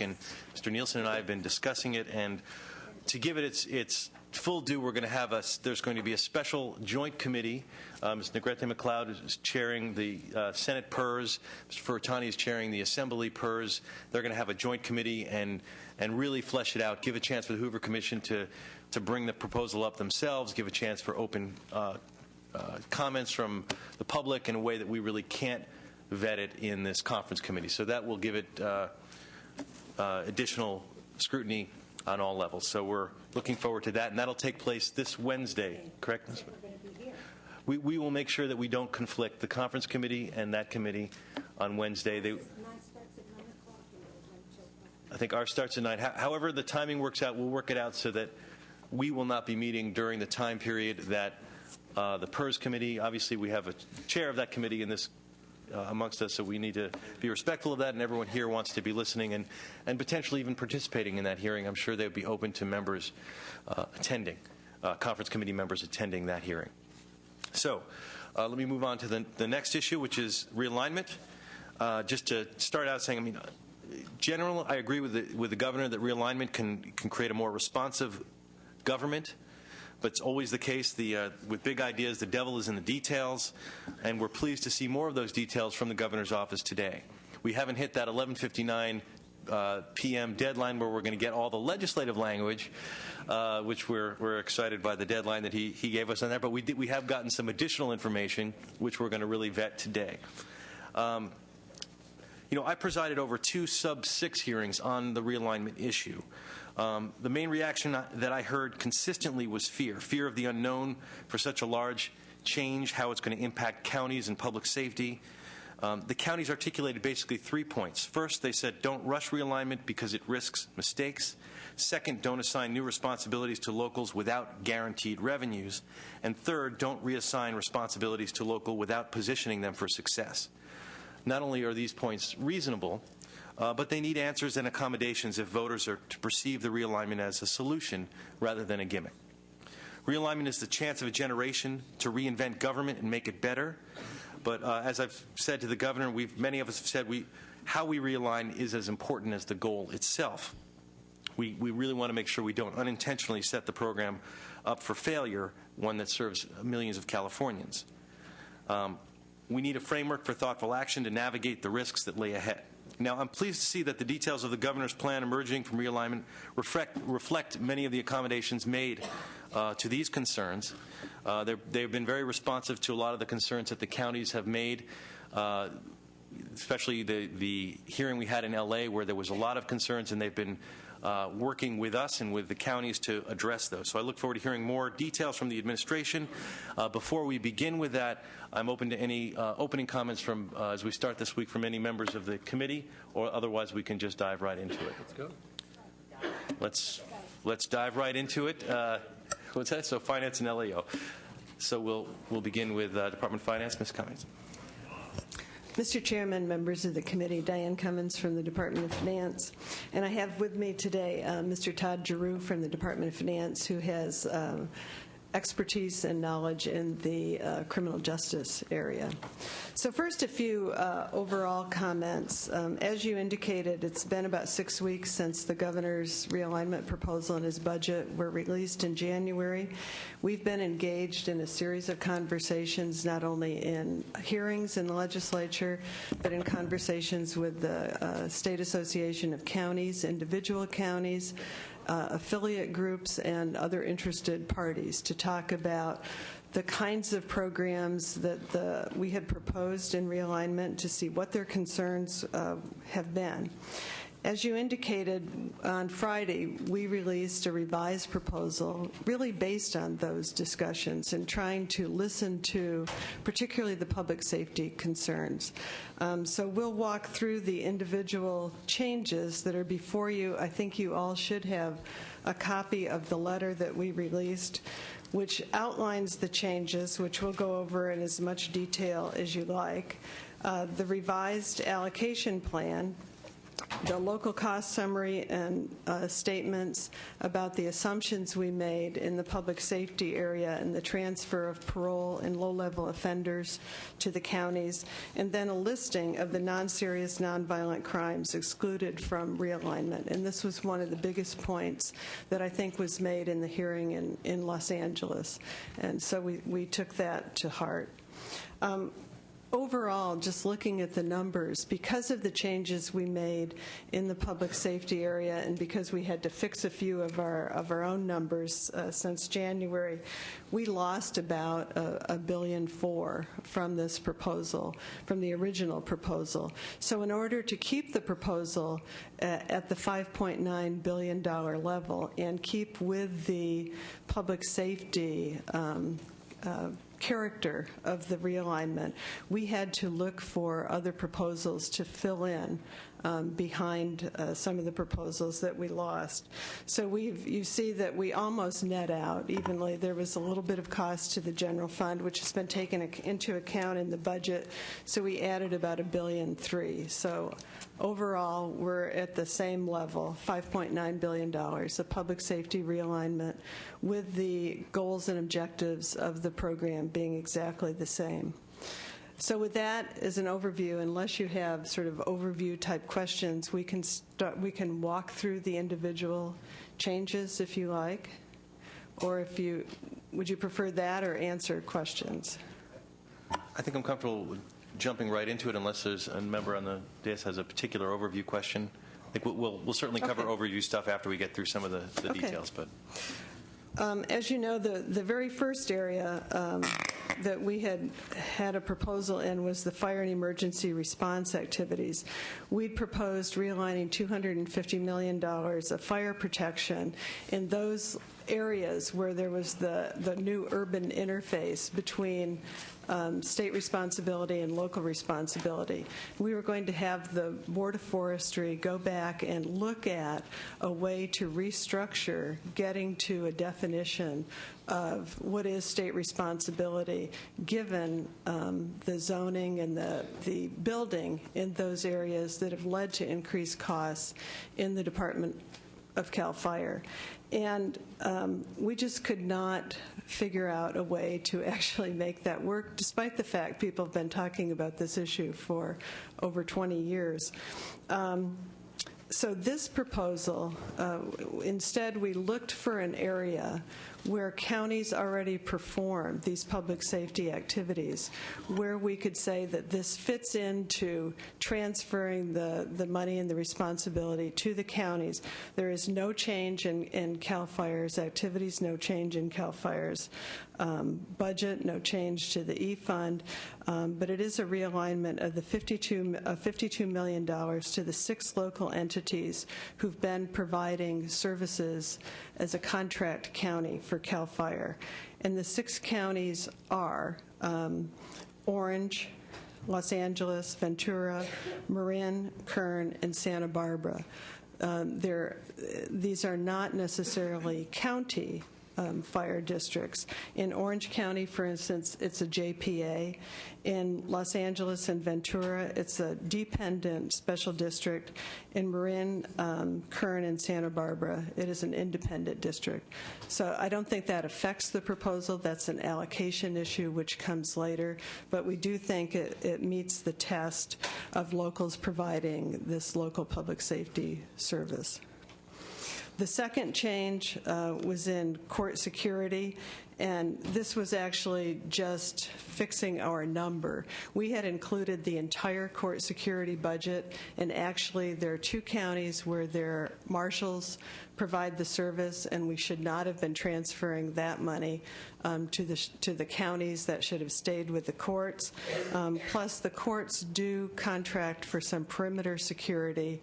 and Mr. Nielsen and I have been discussing it, and to give it its full due, we're going to have there's going to be a special joint committee. Ms. Negrete McLeod is chairing the Senate PERS. Mr. Furutani is chairing the Assembly PERS. They're going to have a joint committee and really flesh it out, give a chance for the Hoover Commission to bring the proposal up themselves, give a chance for open comments from the public in a way that we really can't vet it in this conference committee. So that will give it additional scrutiny on all levels. So we're looking forward to that, and that'll take place this Wednesday, correct? We will make sure that we don't conflict the conference committee and that committee on Wednesday. I think ours starts at 9. However the timing works out, we'll work it out so that we will not be meeting during the time period that the PERS committee, obviously we have a chair of that committee in this amongst us, so we need to be respectful of that, and everyone here wants to be listening and potentially even participating in that hearing. I'm sure they would be open to members attending, conference committee members attending that hearing. So let me move on to the next issue, which is realignment. Just to start out saying, I mean, generally, I agree with the governor that realignment can create a more responsive government. But it's always the case with big ideas, the devil is in the details, and we're pleased to see more of those details from the governor's office today. We haven't hit that 11:59 p.m. deadline where we're going to get all the legislative language, which we're excited by the deadline that he gave us on that. But we have gotten some additional information, which we're going to really vet today. I presided over 2 sub-6 hearings on the realignment issue. The main reaction that I heard consistently was fear of the unknown for such a large change, how it's going to impact counties and public safety. The counties articulated basically 3 points. First, they said don't rush realignment because it risks mistakes. Second, don't assign new responsibilities to locals without guaranteed revenues. And third, don't reassign responsibilities to local without positioning them for success. Not only are these points reasonable, but they need answers and accommodations if voters are to perceive the realignment as a solution rather than a gimmick. Realignment is the chance of a generation to reinvent government and make it better. But as I've said to the governor, many of us have said how we realign is as important as the goal itself. We really want to make sure we don't unintentionally set the program up for failure, one that serves millions of Californians. We need a framework for thoughtful action to navigate the risks that lay ahead. Now, I'm pleased to see that the details of the governor's plan emerging from realignment reflect many of the accommodations made to these concerns. They've been very responsive to a lot of the concerns that the counties have made, especially the hearing we had in L.A. where there was a lot of concerns, and they've been working with us and with the counties to address those. So I look forward to hearing more details from the administration. Before we begin with that, I'm open to any opening comments from, as we start this week, from any members of the committee, or otherwise we can just dive right into it. Let's go. Let's dive right into it. What's that? So Finance and LAO. So we'll begin with Department of Finance. Ms. Cummings. Mr. Chairman, members of the committee, Diane Cummins from the Department of Finance. And I have with me today Mr. Todd Giroux from the Department of Finance, who has expertise and knowledge in the criminal justice area. So first, a few overall comments. As you indicated, it's been about 6 weeks since the governor's realignment proposal and his budget were released in January. We've been engaged in a series of conversations, not only in hearings in the legislature, but in conversations with the State Association of Counties, individual counties, affiliate groups, and other interested parties to talk about the kinds of programs that we had proposed in realignment, to see what their concerns have been. As you indicated, on Friday, we released a revised proposal really based on those discussions and trying to listen to particularly the public safety concerns. So we'll walk through the individual changes that are before you. I think you all should have a copy of the letter that we released, which outlines the changes, which we'll go over in as much detail as you like. The revised allocation plan the local cost summary and statements about the assumptions we made in the public safety area and the transfer of parole and low-level offenders to the counties, and then a listing of the non-serious, nonviolent crimes excluded from realignment. And this was one of the biggest points that I think was made in the hearing in Los Angeles. And so we took that to heart. Overall, just looking at the numbers, because of the changes we made in the public safety area and because we had to fix a few of our own numbers since January, we lost about $1.4 billion from this proposal, from the original proposal. So in order to keep the proposal at the $5.9 billion level and keep with the public safety character of the realignment, we had to look for other proposals to fill in behind some of the proposals that we lost. So you see that we almost net out evenly. There was a little bit of cost to the general fund, which has been taken into account in the budget, so we added about $1.3 billion. So overall, we're at the same level, $5.9 billion of public safety realignment, with the goals and objectives of the program being exactly the same. So with that as an overview, unless you have sort of overview type questions, we can walk through the individual changes if you like, or would you prefer that or answer questions? I think I'm comfortable with jumping right into it unless there's a member on the dais has a particular overview question. I think we'll certainly cover overview stuff after we get through some of the details. But as you know, the very first area that we had a proposal in was the fire and emergency response activities. We proposed realigning $250 million of fire protection in those areas where there was the new urban interface between state responsibility and local responsibility. We were going to have the Board of Forestry go back and look at a way to restructure getting to a definition of what is state responsibility given the zoning and the building in those areas that have led to increased costs in the Department of CAL FIRE. And we just could not figure out a way to actually make that work, despite the fact people have been talking about this issue for over 20 years. So this proposal, instead we looked for an area where counties already perform these public safety activities, where we could say that this fits into transferring the money and the responsibility to the counties. There is no change in CAL FIRE's activities, no change in CAL FIRE's budget, no change to the E-Fund, but it is a realignment of the $52 million to the 6 local entities who've been providing services as a contract county for CAL FIRE. And the 6 counties are Orange, Los Angeles, Ventura, Marin, Kern, and Santa Barbara. These are not necessarily county fire districts. In Orange County, for instance, it's a JPA. In Los Angeles and Ventura, it's a dependent special district. In Marin, Kern, and Santa Barbara, it is an independent district. So I don't think that affects the proposal. That's an allocation issue which comes later. But we do think it meets the test of locals providing this local public safety service. The second change was in court security, and this was actually just fixing our number. We had included the entire court security budget, and actually there are 2 counties where their marshals provide the service, and we should not have been transferring that money to the counties. That should have stayed with the courts. Plus, the courts do contract for some perimeter security,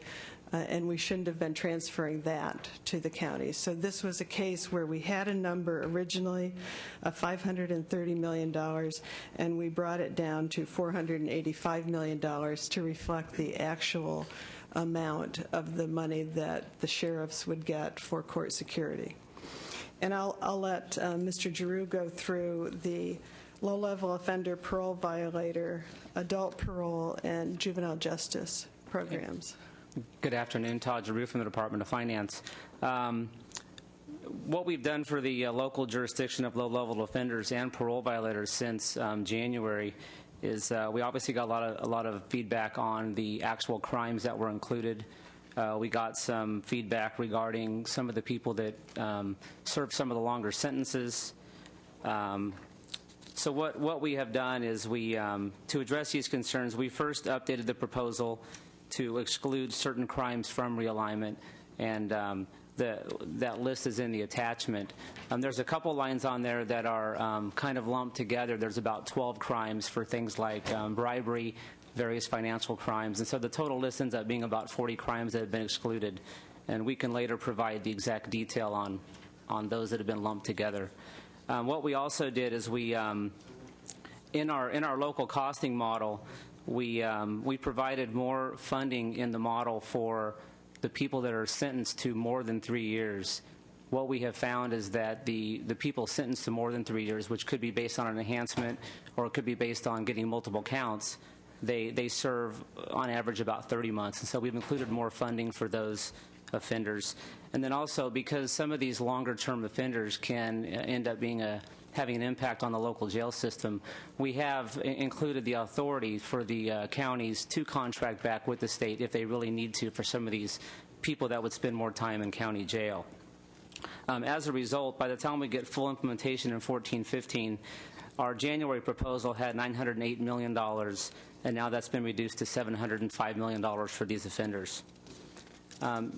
and we shouldn't have been transferring that to the counties. So this was a case where we had a number originally of $530 million, and we brought it down to $485 million to reflect the actual amount of the money that the sheriffs would get for court security. And I'll let Mr. Giroux go through the low-level offender parole violator, adult parole, and juvenile justice programs. Good afternoon. Todd Giroux from the Department of Finance. What we've done for the local jurisdiction of low-level offenders and parole violators since January is we obviously got a lot of feedback on the actual crimes that were included. We got some feedback regarding some of the people that served some of the longer sentences. So what we have done is we, to address these concerns, we first updated the proposal to exclude certain crimes from realignment, and that list is in the attachment. There's a couple lines on there that are kind of lumped together. There's about 12 crimes for things like bribery, various financial crimes, and so the total list ends up being about 40 crimes that have been excluded, and we can later provide the exact detail on those that have been lumped together. What we also did is we, in our local costing model, we provided more funding in the model for the people that are sentenced to more than 3 years. What we have found is that the people sentenced to more than 3 years, which could be based on an enhancement or it could be based on getting multiple counts, they serve on average about 30 months. And so we've included more funding for those offenders. And then also, because some of these longer-term offenders can end up having an impact on the local jail system, we have included the authority for the counties to contract back with the state if they really need to for some of these people that would spend more time in county jail. As a result, by the time we get full implementation in 14-15, our January proposal had $908 million, and now that's been reduced to $705 million for these offenders.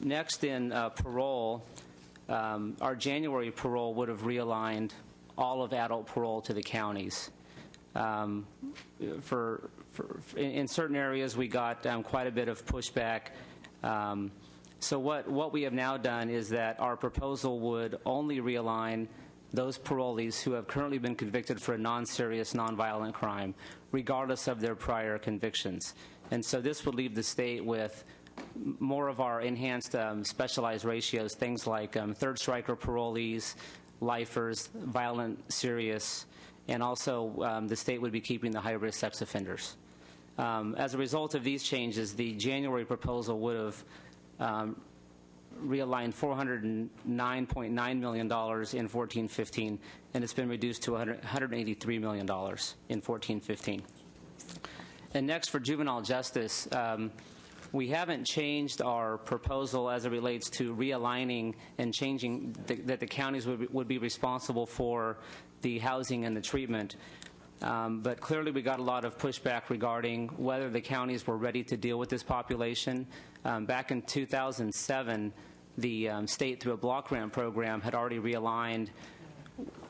Next, in parole, our January parole would have realigned all of adult parole to the counties. In certain areas, we got quite a bit of pushback. So what we have now done is that our proposal would only realign those parolees who have currently been convicted for a non-serious, non-violent crime, regardless of their prior convictions. And so this would leave the state with more of our enhanced specialized ratios, things like third striker parolees, lifers, violent, serious, and also the state would be keeping the high-risk sex offenders. As a result of these changes, the January proposal would have realigned $409.9 million in 14-15, and it's been reduced to $183 million in 14-15. And next, for juvenile justice, we haven't changed our proposal as it relates to realigning and changing that the counties would be responsible for the housing and the treatment. But clearly we got a lot of pushback regarding whether the counties were ready to deal with this population. Back in 2007, the state, through a block grant program, had already realigned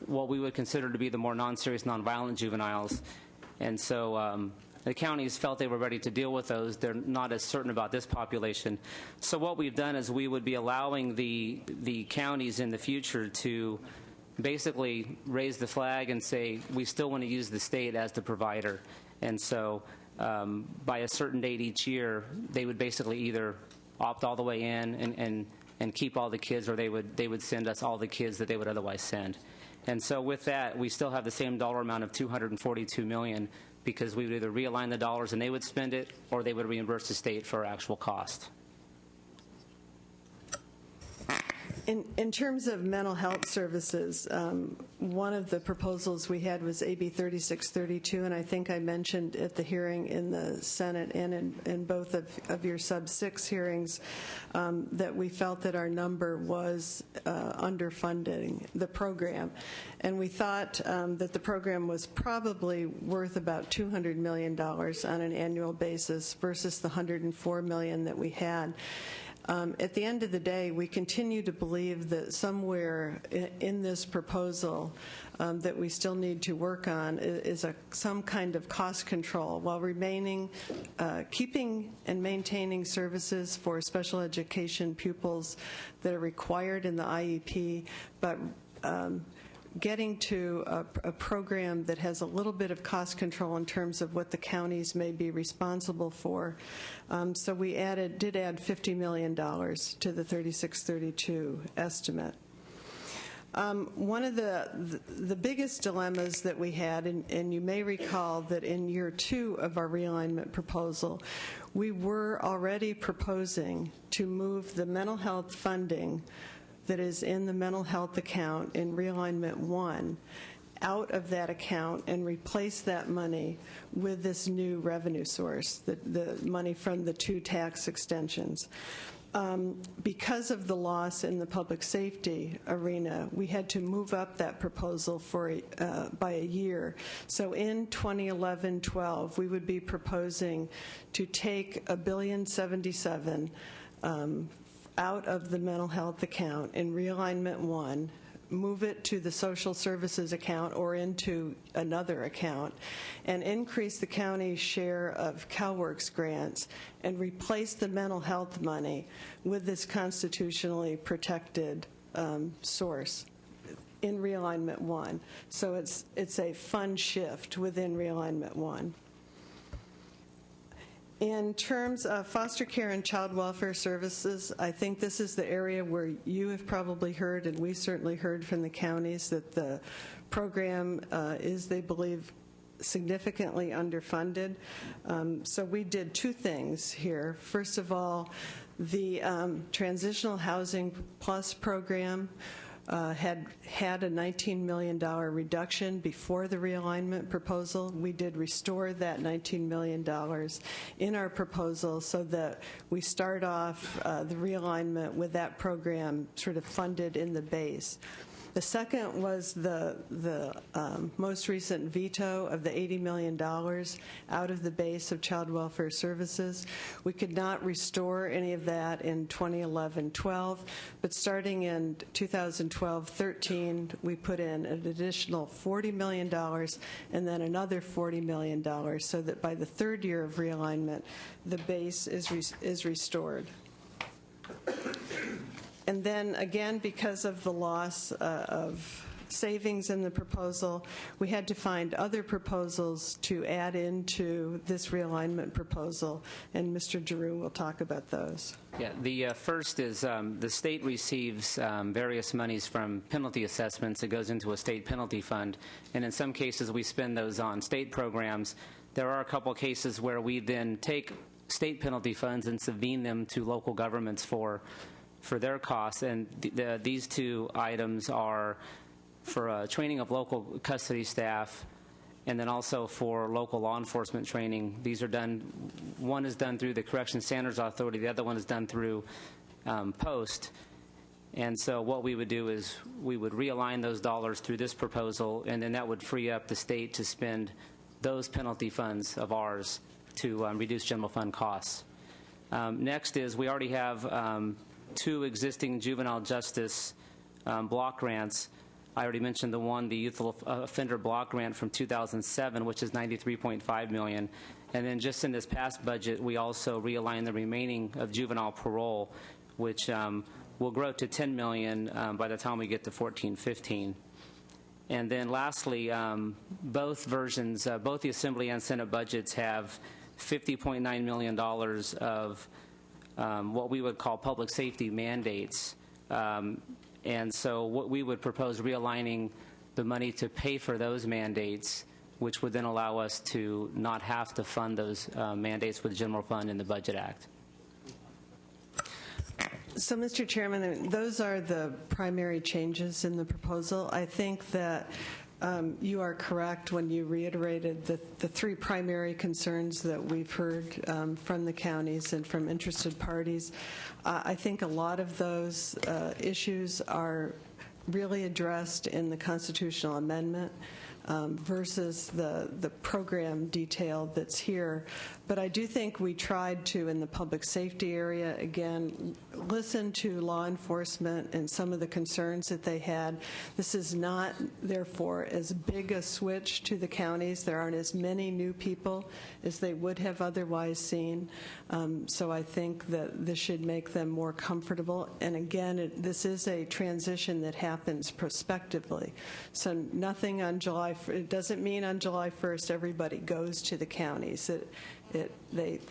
what we would consider to be the more non-serious, non-violent juveniles. And so the counties felt they were ready to deal with those. They're not as certain about this population. So what we've done is we would be allowing the counties in the future to basically raise the flag and say, we still want to use the state as the provider. And so by a certain date each year, they would basically either opt all the way in and keep all the kids, or they would send us all the kids that they would otherwise send. And so with that, we still have the same dollar amount of $242 million, because we would either realign the dollars and they would spend it, or they would reimburse the state for actual cost. In terms of mental health services, one of the proposals we had was AB 3632, and I think I mentioned at the hearing in the Senate and in both of your sub-6 hearings that we felt that our number was underfunding the program. And we thought that the program was probably worth about $200 million on an annual basis versus the $104 million that we had. At the end of the day, we continue to believe that somewhere in this proposal that we still need to work on is some kind of cost control while remaining, keeping and maintaining services for special education pupils that are required in the IEP, but getting to a program that has a little bit of cost control in terms of what the counties may be responsible for. So we did add $50 million to the 3632 estimate. One of the biggest dilemmas that we had, and you may recall that in year 2 of our realignment proposal, we were already proposing to move the mental health funding that is in the mental health account in realignment 1 out of that account and replace that money with this new revenue source, the money from the 2 tax extensions. Because of the loss in the public safety arena, we had to move up that proposal by a year. So in 2011-12, we would be proposing to take $1.077 billion out of the mental health account in realignment 1, move it to the social services account or into another account, and increase the county's share of CalWORKs grants and replace the mental health money with this constitutionally protected source in realignment 1. So it's a fund shift within realignment 1. In terms of foster care and child welfare services, I think this is the area where you have probably heard, and we certainly heard from the counties, that the program is, they believe, significantly underfunded. So we did 2 things here. First of all, the Transitional Housing Plus program had a $19 million reduction before the realignment proposal. We did restore that $19 million in our proposal so that we start off the realignment with that program sort of funded in the base. The second was the most recent veto of the $80 million out of the base of child welfare services. We could not restore any of that in 2011-12, but starting in 2012-13, we put in an additional $40 million and then another $40 million so that by the 3rd year of realignment, the base is restored. And then, again, because of the loss of savings in the proposal, we had to find other proposals to add into this realignment proposal, and Mr. Giroux will talk about those. Yeah, the first is the state receives various monies from penalty assessments. It goes into a state penalty fund, and in some cases we spend those on state programs. There are a couple of cases where we then take state penalty funds and subvene them to local governments for their costs, and these 2 items are for training of local custody staff and then also for local law enforcement training. These are done, one is done through the Correction Standards Authority, the other one is done through POST. And so what we would do is we would realign those dollars through this proposal, and then that would free up the state to spend those penalty funds of ours to reduce general fund costs. Next is we already have 2 existing juvenile justice block grants. I already mentioned the one, the Youth Offender Block Grant from 2007, which is $93.5 million. And then just in this past budget, we also realigned the remaining of juvenile parole, which will grow to $10 million by the time we get to 14-15. And then lastly, both versions, both the Assembly and Senate budgets have $50.9 million of what we would call public safety mandates. And so what we would propose realigning the money to pay for those mandates, which would then allow us to not have to fund those mandates with the General Fund in the Budget Act. So, Mr. Chairman, those are the primary changes in the proposal. I think that you are correct when you reiterated the 3 primary concerns that we've heard from the counties and from interested parties. I think a lot of those issues are really addressed in the constitutional amendment versus the program detail that's here. But I do think we tried to, in the public safety area, again, listen to law enforcement and some of the concerns that they had. This is not, therefore, as big a switch to the counties. There aren't as many new people as they would have otherwise seen. So I think that this should make them more comfortable. And again, this is a transition that happens prospectively. So nothing on July, it doesn't mean on July 1st everybody goes to the counties.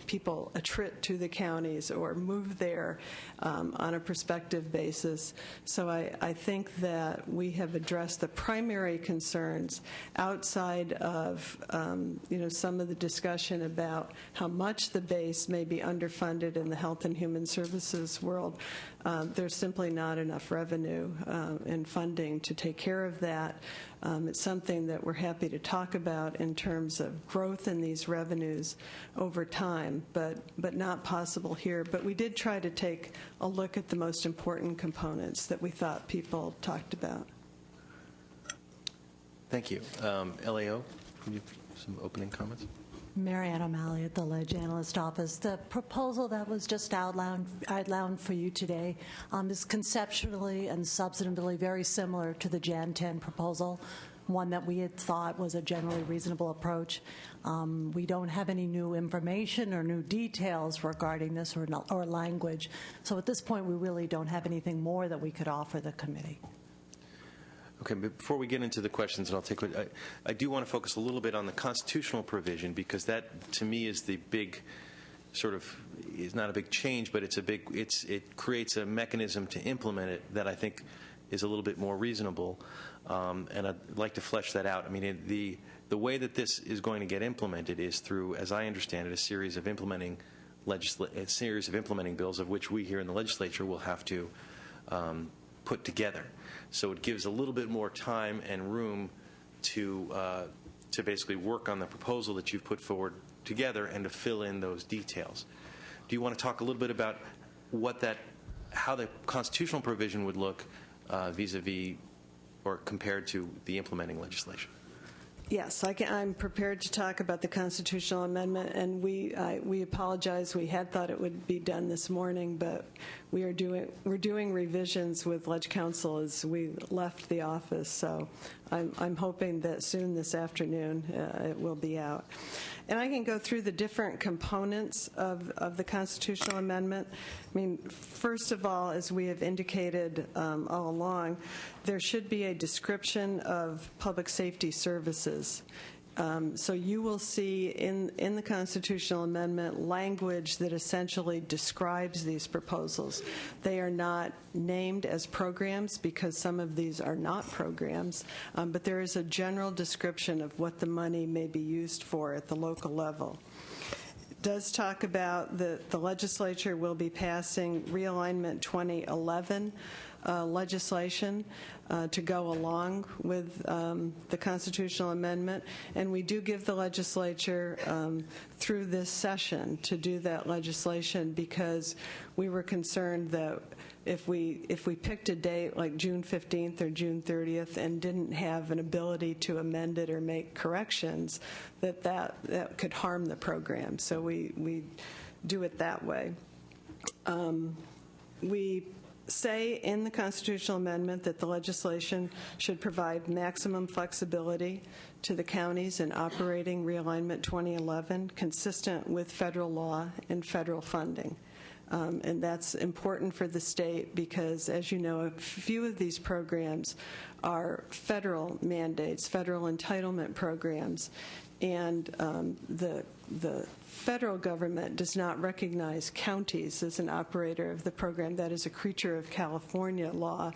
people attrit to the counties or move there on a prospective basis. So I think that we have addressed the primary concerns outside of some of the discussion about how much the base may be underfunded in the Health and Human Services world. There's simply not enough revenue and funding to take care of that. It's something that we're happy to talk about in terms of growth in these revenues over time, but not possible here. But we did try to take a look at the most important components that we thought people talked about. Thank you. LAO, can you have some opening comments? Marianne O'Malley at the Ledge Analyst Office. The proposal that was just outlined for you today is conceptually and substantively very similar to the Jan 10 proposal, one that we had thought was a generally reasonable approach. We don't have any new information or new details regarding this or language. So at this point, we really don't have anything more that we could offer the committee. Okay, but before we get into the questions, and I do want to focus a little bit on the constitutional provision, because that, to me, is the big is not a big change, but it creates a mechanism to implement it that I think is a little bit more reasonable, and I'd like to flesh that out. I mean, the way that this is going to get implemented is through, as I understand it, a series of implementing bills, of which we here in the legislature will have to put together. So it gives a little bit more time and room to basically work on the proposal that you've put forward together and to fill in those details. Do you want to talk a little bit about how the constitutional provision would look vis-a-vis or compared to the implementing legislation? Yes, I'm prepared to talk about the constitutional amendment, and we apologize. We had thought it would be done this morning, but we're doing revisions with Ledge Council as we left the office. So I'm hoping that soon this afternoon it will be out. And I can go through the different components of the constitutional amendment. I mean, first of all, as we have indicated all along, there should be a description of public safety services. So you will see in the constitutional amendment language that essentially describes these proposals. They are not named as programs because some of these are not programs, but there is a general description of what the money may be used for at the local level. It does talk about the legislature will be passing Realignment 2011 legislation to go along with the constitutional amendment, and we do give the legislature through this session to do that legislation because we were concerned that if we picked a date like June 15th or June 30th and didn't have an ability to amend it or make corrections, that could harm the program. So we do it that way. We say in the constitutional amendment that the legislation should provide maximum flexibility to the counties in operating Realignment 2011 consistent with federal law and federal funding. And that's important for the state because, as you know, a few of these programs are federal mandates, federal entitlement programs, and the federal government does not recognize counties as an operator of the program. That is a creature of California law.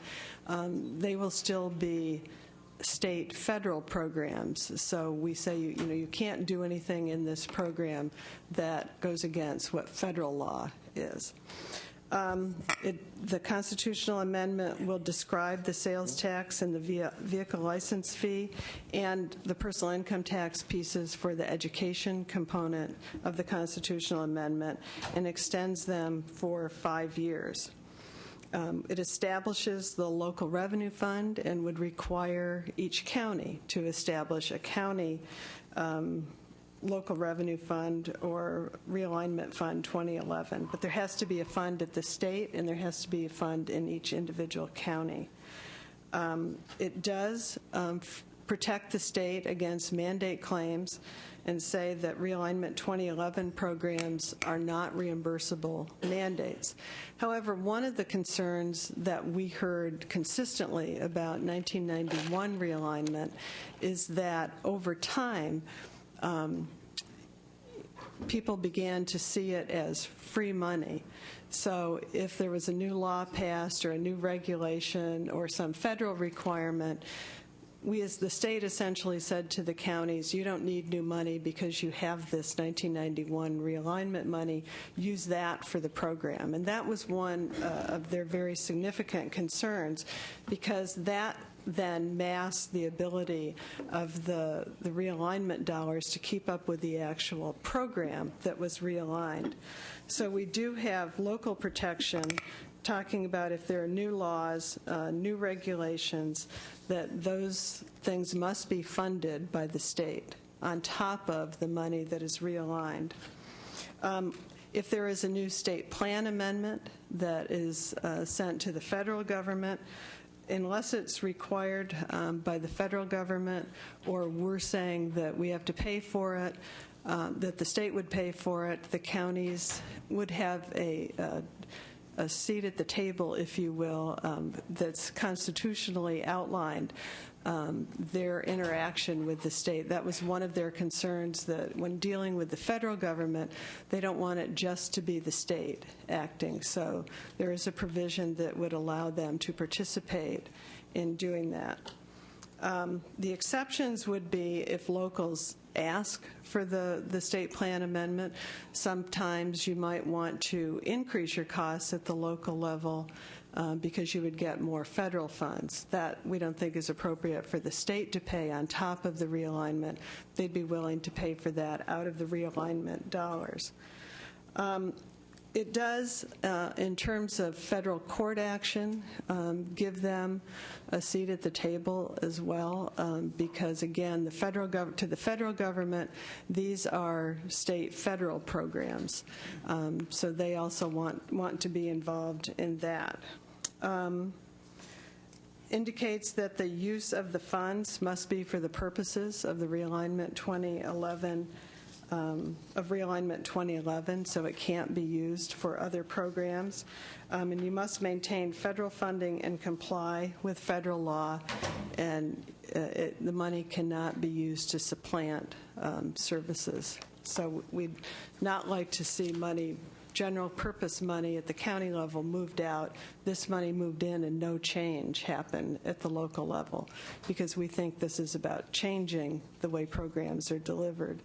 They will still be state federal programs. So we say you can't do anything in this program that goes against what federal law is. The constitutional amendment will describe the sales tax and the vehicle license fee and the personal income tax pieces for the education component of the constitutional amendment and extends them for 5 years. It establishes the local revenue fund and would require each county to establish a county local revenue fund or realignment fund 2011. But there has to be a fund at the state and there has to be a fund in each individual county. It does protect the state against mandate claims and say that Realignment 2011 programs are not reimbursable mandates. However, one of the concerns that we heard consistently about 1991 realignment is that over time, people began to see it as free money. So if there was a new law passed or a new regulation or some federal requirement, we as the state essentially said to the counties, you don't need new money because you have this 1991 realignment money. Use that for the program. And that was one of their very significant concerns, because that then masked the ability of the realignment dollars to keep up with the actual program that was realigned. So we do have local protection talking about if there are new laws, new regulations, that those things must be funded by the state on top of the money that is realigned. If there is a new state plan amendment that is sent to the federal government, unless it's required by the federal government, or we're saying that we have to pay for it, that the state would pay for it, the counties would have a seat at the table, if you will, that's constitutionally outlined, their interaction with the state. That was one of their concerns, that when dealing with the federal government, they don't want it just to be the state acting. So there is a provision that would allow them to participate in doing that. The exceptions would be if locals ask for the state plan amendment. Sometimes you might want to increase your costs at the local level because you would get more federal funds. That we don't think is appropriate for the state to pay on top of the realignment. They'd be willing to pay for that out of the realignment dollars. It does, in terms of federal court action, give them a seat at the table as well, because again, to the federal government, these are state-federal programs, so they also want to be involved in that. Indicates that the use of the funds must be for the purposes of the realignment 2011. Of realignment 2011, so it can't be used for other programs. And you must maintain federal funding and comply with federal law, and the money cannot be used to supplant services. So we'd not like to see money, general purpose money at the county level, moved out, this money moved in, and no change happen at the local level, because we think this is about changing the way programs are delivered.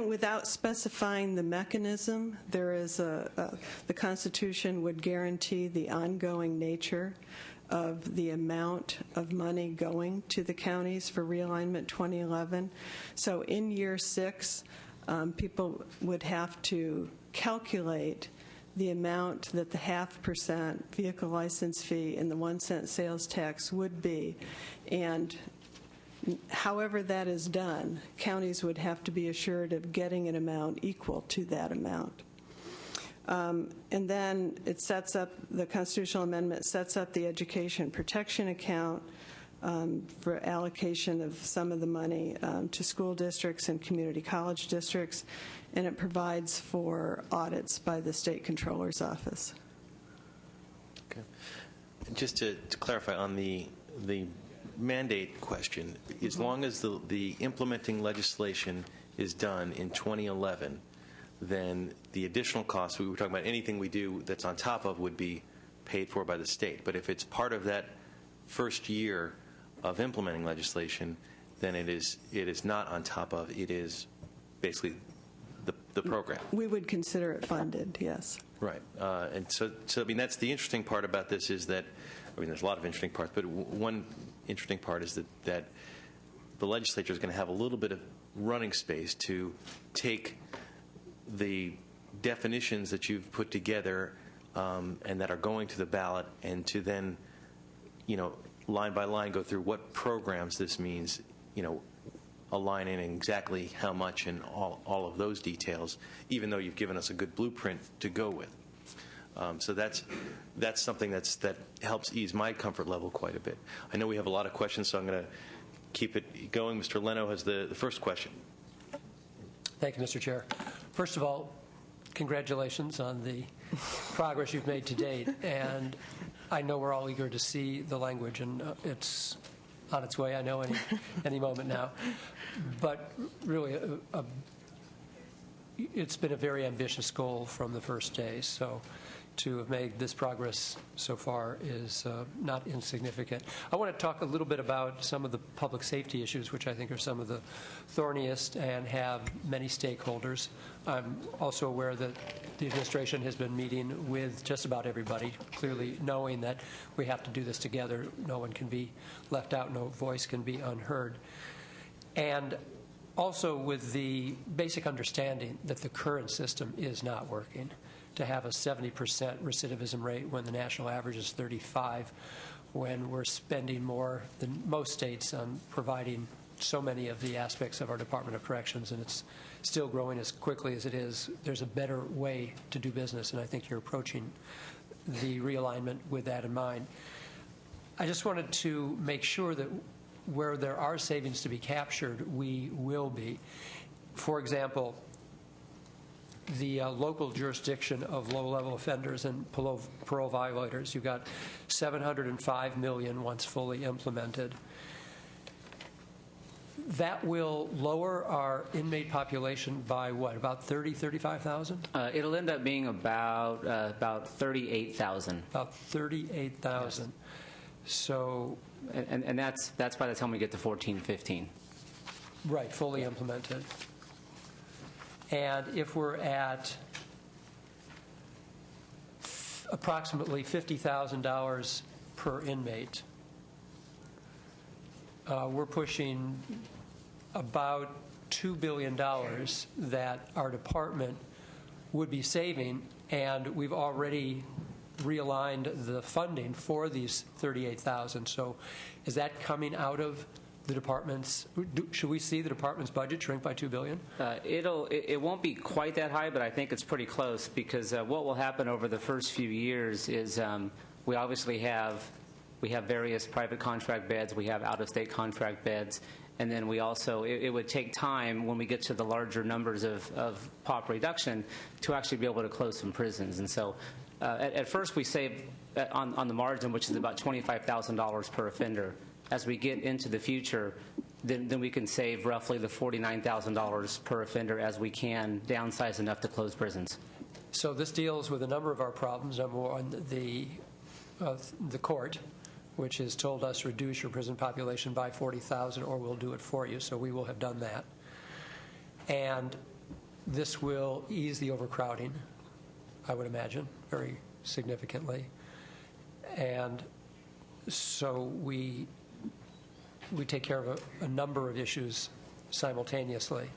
Without specifying the mechanism, there is the Constitution would guarantee the ongoing nature of the amount of money going to the counties for realignment 2011. So in year 6, people would have to calculate the amount that the 0.5% vehicle license fee and the 1-cent sales tax would be, and however that is done, counties would have to be assured of getting an amount equal to that amount. And then it sets up, the constitutional amendment sets up the education protection account for allocation of some of the money to school districts and community college districts, and it provides for audits by the state controller's office. Okay. Just to clarify on the mandate question, as long as the implementing legislation is done in 2011, then the additional costs, we were talking about anything we do that's on top of, would be paid for by the state. But if it's part of that first year of implementing legislation, then it is not on top of, it is basically the program. We would consider it funded, yes. Right. And so I mean, that's the interesting part about this, is that, I mean, there's a lot of interesting parts, but one interesting part is that the legislature is going to have a little bit of running space to take the definitions that you've put together and that are going to the ballot, and to then, line by line go through what programs this means, aligning exactly how much and all of those details, even though you've given us a good blueprint to go with. So that's something that helps ease my comfort level quite a bit. I know we have a lot of questions, so I'm going to keep it going. Mr. Leno has the first question. Thank you, Mr. Chair. First of all, congratulations on the progress you've made to date, and I know we're all eager to see the language, and it's on its way, I know, any moment now. But really, it's been a very ambitious goal from the first day. So to have made this progress so far is not insignificant. I want to talk a little bit about some of the public safety issues, which I think are some of the thorniest and have many stakeholders. I'm also aware that the administration has been meeting with just about everybody, clearly knowing that we have to do this together. No one can be left out, no voice can be unheard. And also with the basic understanding that the current system is not working. To have a 70% recidivism rate when the national average is 35, when we're spending more than most states on providing so many of the aspects of our Department of Corrections, and it's still growing as quickly as it is, there's a better way to do business, and I think you're approaching the realignment with that in mind. I just wanted to make sure that where there are savings to be captured, we will be. For example, the local jurisdiction of low-level offenders and parole violators. You've got $705 million once fully implemented. That will lower our inmate population by what, about 30, 35,000? It'll end up being about 38,000. About 38,000. Yes. So, and that's by the time we get to 14, 15. Right, fully implemented. And if we're at approximately $50,000 per inmate, we're pushing about $2 billion that our department would be saving, and we've already realigned the funding for these 38,000. So is that coming out of the department's, should we see the department's budget shrink by $2 billion? It won't be quite that high, but I think it's pretty close, because what will happen over the first few years is we obviously have various private contract beds, we have out-of-state contract beds, and then we also, it would take time when we get to the larger numbers of pop reduction to actually be able to close some prisons. And so at first we save on the margin, which is about $25,000 per offender. As we get into the future, then we can save roughly the $49,000 per offender as we can downsize enough to close prisons. So this deals with a number of our problems. Number one, the court, which has told us reduce your prison population by 40,000 or we'll do it for you, so we will have done that. And this will ease the overcrowding, I would imagine, very significantly. And so we take care of a number of issues simultaneously.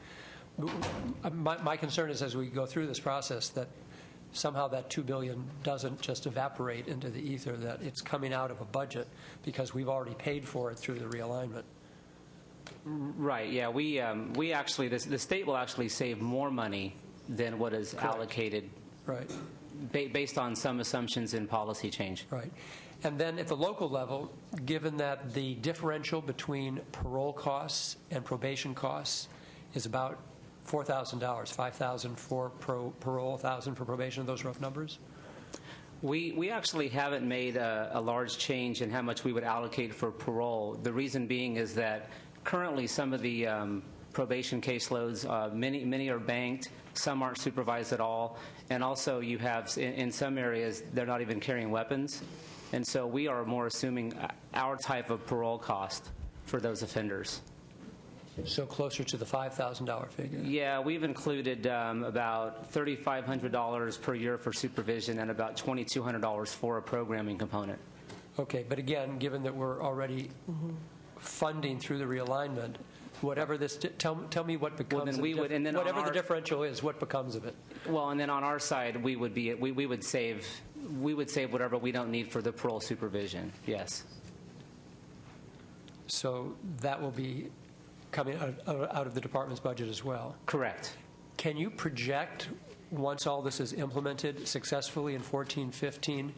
My concern is, as we go through this process, that somehow that $2 billion doesn't just evaporate into the ether, that it's coming out of a budget because we've already paid for it through the realignment. Right, yeah. We actually, the state will actually save more money than what is allocated. Right. Based on some assumptions in policy change. Right. And then at the local level, given that the differential between parole costs and probation costs is about $4,000, $5,000 for parole, $1,000 for probation, those rough numbers? We actually haven't made a large change in how much we would allocate for parole. The reason being is that currently some of the probation caseloads, many are banked, some aren't supervised at all, and also you have, in some areas, they're not even carrying weapons. And so we are more assuming our type of parole cost for those offenders. So closer to the $5,000 figure? Yeah, we've included about $3,500 per year for supervision and about $2,200 for a programming component. Okay, but again, given that we're already funding through the realignment, whatever this, tell me what becomes of it. Whatever the differential is, what becomes of it? Well, and then on our side, we would save whatever we don't need for the parole supervision. Yes. So that will be coming out of the department's budget as well. Correct. Can you project, once all this is implemented successfully in 14-15,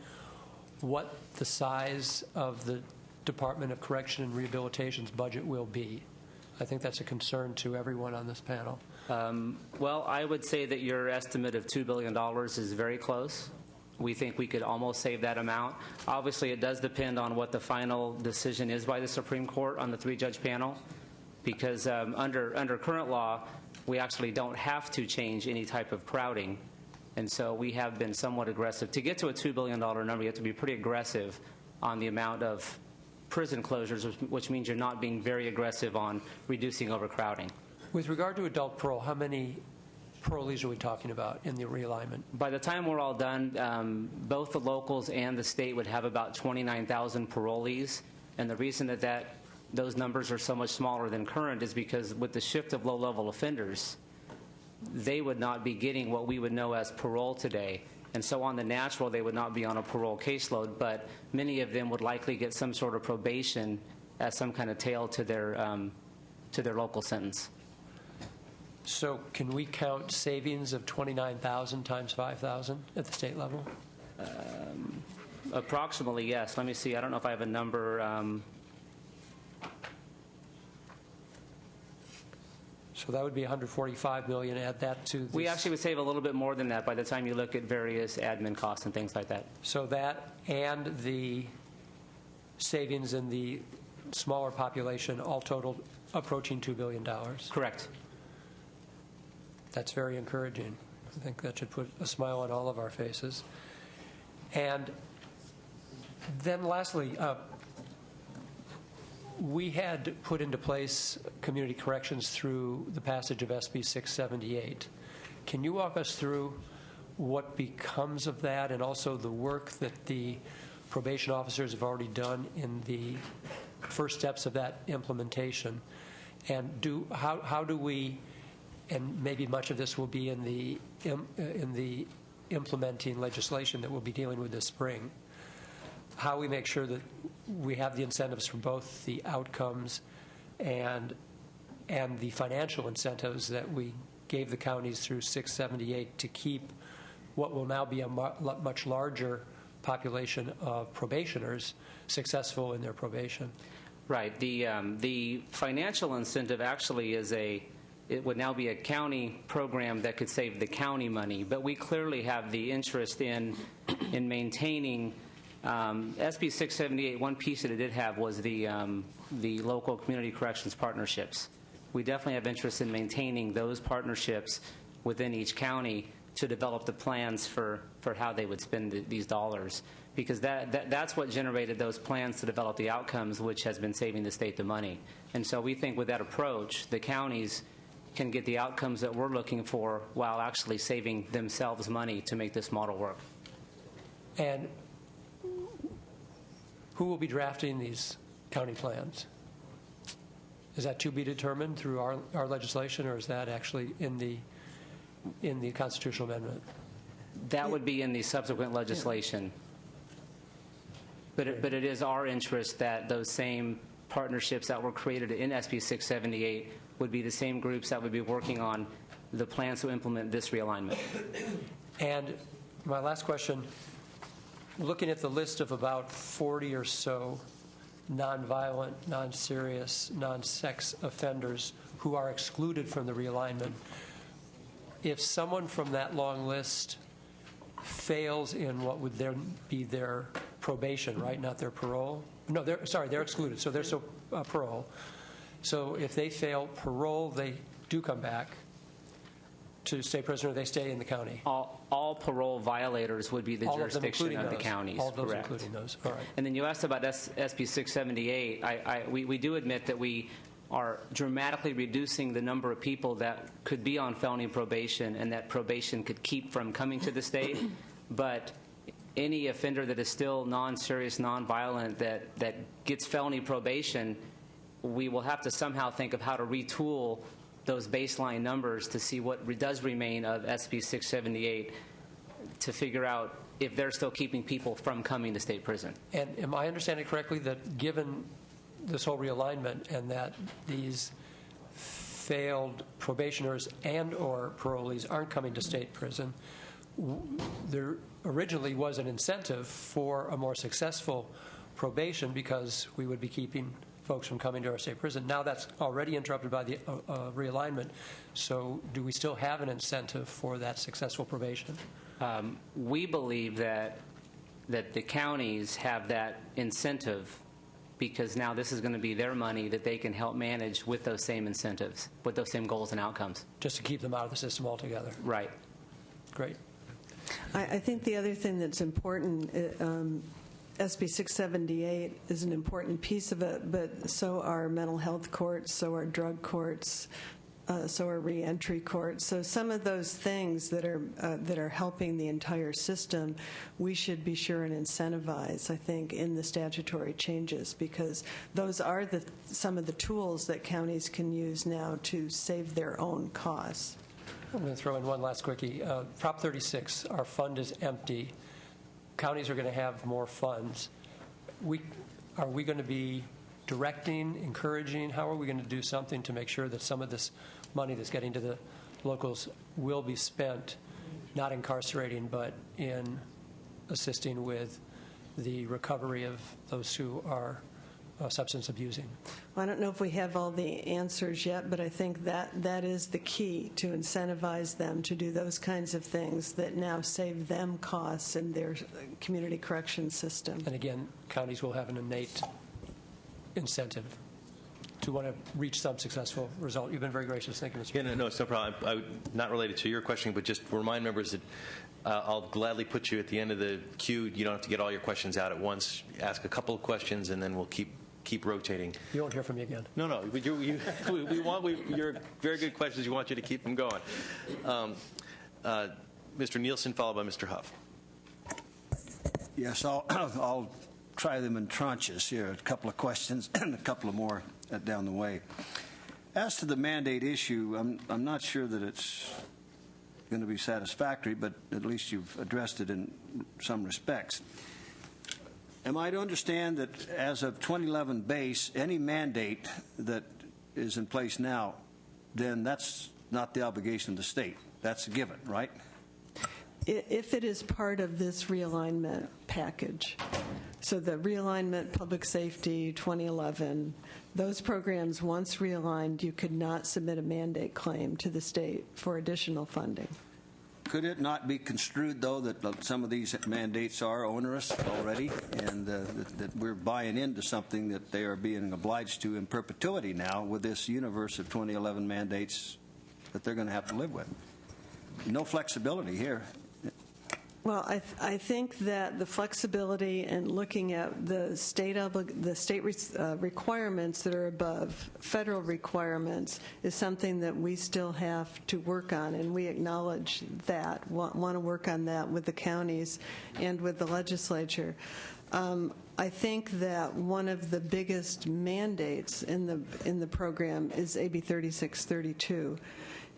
what the size of the Department of Correction and Rehabilitation's budget will be? I think that's a concern to everyone on this panel. Well, I would say that your estimate of $2 billion is very close. we think we could almost save that amount. Obviously, it does depend on what the final decision is by the Supreme Court on the 3-judge panel, because under current law, we actually don't have to change any type of crowding. And so we have been somewhat aggressive. To get to a $2 billion number, you have to be pretty aggressive on the amount of prison closures, which means you're not being very aggressive on reducing overcrowding. With regard to adult parole, how many parolees are we talking about in the realignment? By the time we're all done, both the locals and the state would have about 29,000 parolees. And the reason that those numbers are so much smaller than current is because with the shift of low-level offenders, they would not be getting what we would know as parole today. And so on the natural, they would not be on a parole caseload, but many of them would likely get some sort of probation as some kind of tail to their local sentence. So can we count savings of 29,000 times 5,000 at the state level? Approximately, yes. Let me see. I don't know if I have a number. So that would be 145 million. Add that to this. We actually would save a little bit more than that by the time you look at various admin costs and things like that. So that and the savings in the smaller population, all totaled approaching $2 billion. Correct. That's very encouraging. I think that should put a smile on all of our faces. And then lastly, we had put into place community corrections through the passage of SB 678. Can you walk us through what becomes of that and also the work that the probation officers have already done in the first steps of that implementation? And how do we, and maybe much of this will be in the implementing legislation that we'll be dealing with this spring, how we make sure that we have the incentives for both the outcomes and the financial incentives that we gave the counties through 678 to keep what will now be a much larger population of probationers successful in their probation. Right. The financial incentive actually it would now be a county program that could save the county money, but we clearly have the interest in maintaining SB 678. One piece that it did have was the local community corrections partnerships. We definitely have interest in maintaining those partnerships within each county to develop the plans for how they would spend these dollars, because that's what generated those plans to develop the outcomes, which has been saving the state the money. And so we think with that approach, the counties can get the outcomes that we're looking for while actually saving themselves money to make this model work. And who will be drafting these county plans? Is that to be determined through our legislation, or is that actually in the constitutional amendment? That would be in the subsequent legislation. But it is our interest that those same partnerships that were created in SB 678 would be the same groups that would be working on the plans to implement this realignment. And my last question, looking at the list of about 40 or so nonviolent, non-serious, non-sex offenders who are excluded from the realignment, if someone from that long list fails in what would then be their probation, right, not their parole? No, they're excluded, so they're still parole. So if they fail parole, they do come back to stay prisoner, they stay in the county. All parole violators would be the jurisdiction of the counties. All of those, correct. including those. All right. And then you asked about SB 678. We do admit that we are dramatically reducing the number of people that could be on felony probation and that probation could keep from coming to the state. But any offender that is still non-serious, non-violent that gets felony probation, we will have to somehow think of how to retool those baseline numbers to see what does remain of SB 678 to figure out if they're still keeping people from coming to state prison. And am I understanding correctly that given this whole realignment and that these failed probationers and or parolees aren't coming to state prison, there originally was an incentive for a more successful probation because we would be keeping folks from coming to our state prison. Now that's already interrupted by the realignment. So do we still have an incentive for that successful probation? We believe that the counties have that incentive because now this is going to be their money that they can help manage with those same incentives, with those same goals and outcomes. Just to keep them out of the system altogether. Right. Great. I think the other thing that's important, SB 678 is an important piece of it, but so are mental health courts, so are drug courts, so are reentry courts. So some of those things that are helping the entire system, we should be sure and incentivize, I think, in the statutory changes, because those are some of the tools that counties can use now to save their own costs. I'm going to throw in one last quickie. Prop 36, our fund is empty. Counties are going to have more funds. Are we going to be directing, encouraging? How are we going to do something to make sure that some of this money that's getting to the locals will be spent, not incarcerating, but in assisting with the recovery of those who are substance abusing? Well, I don't know if we have all the answers yet, but I think that is the key, to incentivize them to do those kinds of things that now save them costs in their community correction system. And again, counties will have an innate incentive to want to reach some successful result. You've been very gracious. Thank you, Mr. Yeah, no, it's no problem. Not related to your question, but just remind members that I'll gladly put you at the end of the queue. You don't have to get all your questions out at once. Ask a couple of questions, and then we'll keep rotating. You won't hear from me again. No. You're very good questions. We want you to keep them going. Mr. Nielsen, followed by Mr. Huff. Yes, I'll try them in tranches here. A couple of questions and a couple of more down the way. As to the mandate issue, I'm not sure that it's going to be satisfactory, but at least you've addressed it in some respects. Am I to understand that as of 2011 base, any mandate that is in place now, then that's not the obligation of the state? That's a given, right? If it is part of this realignment package, so the realignment, public safety, 2011, those programs, once realigned, you could not submit a mandate claim to the state for additional funding. Could it not be construed, though, that some of these mandates are onerous already, and that we're buying into something that they are being obliged to in perpetuity now with this universe of 2011 mandates that they're going to have to live with? No flexibility here. Well, I think that the flexibility and looking at the state requirements that are above federal requirements is something that we still have to work on, and we acknowledge that, want to work on that with the counties and with the legislature. I think that one of the biggest mandates in the program is AB 3632.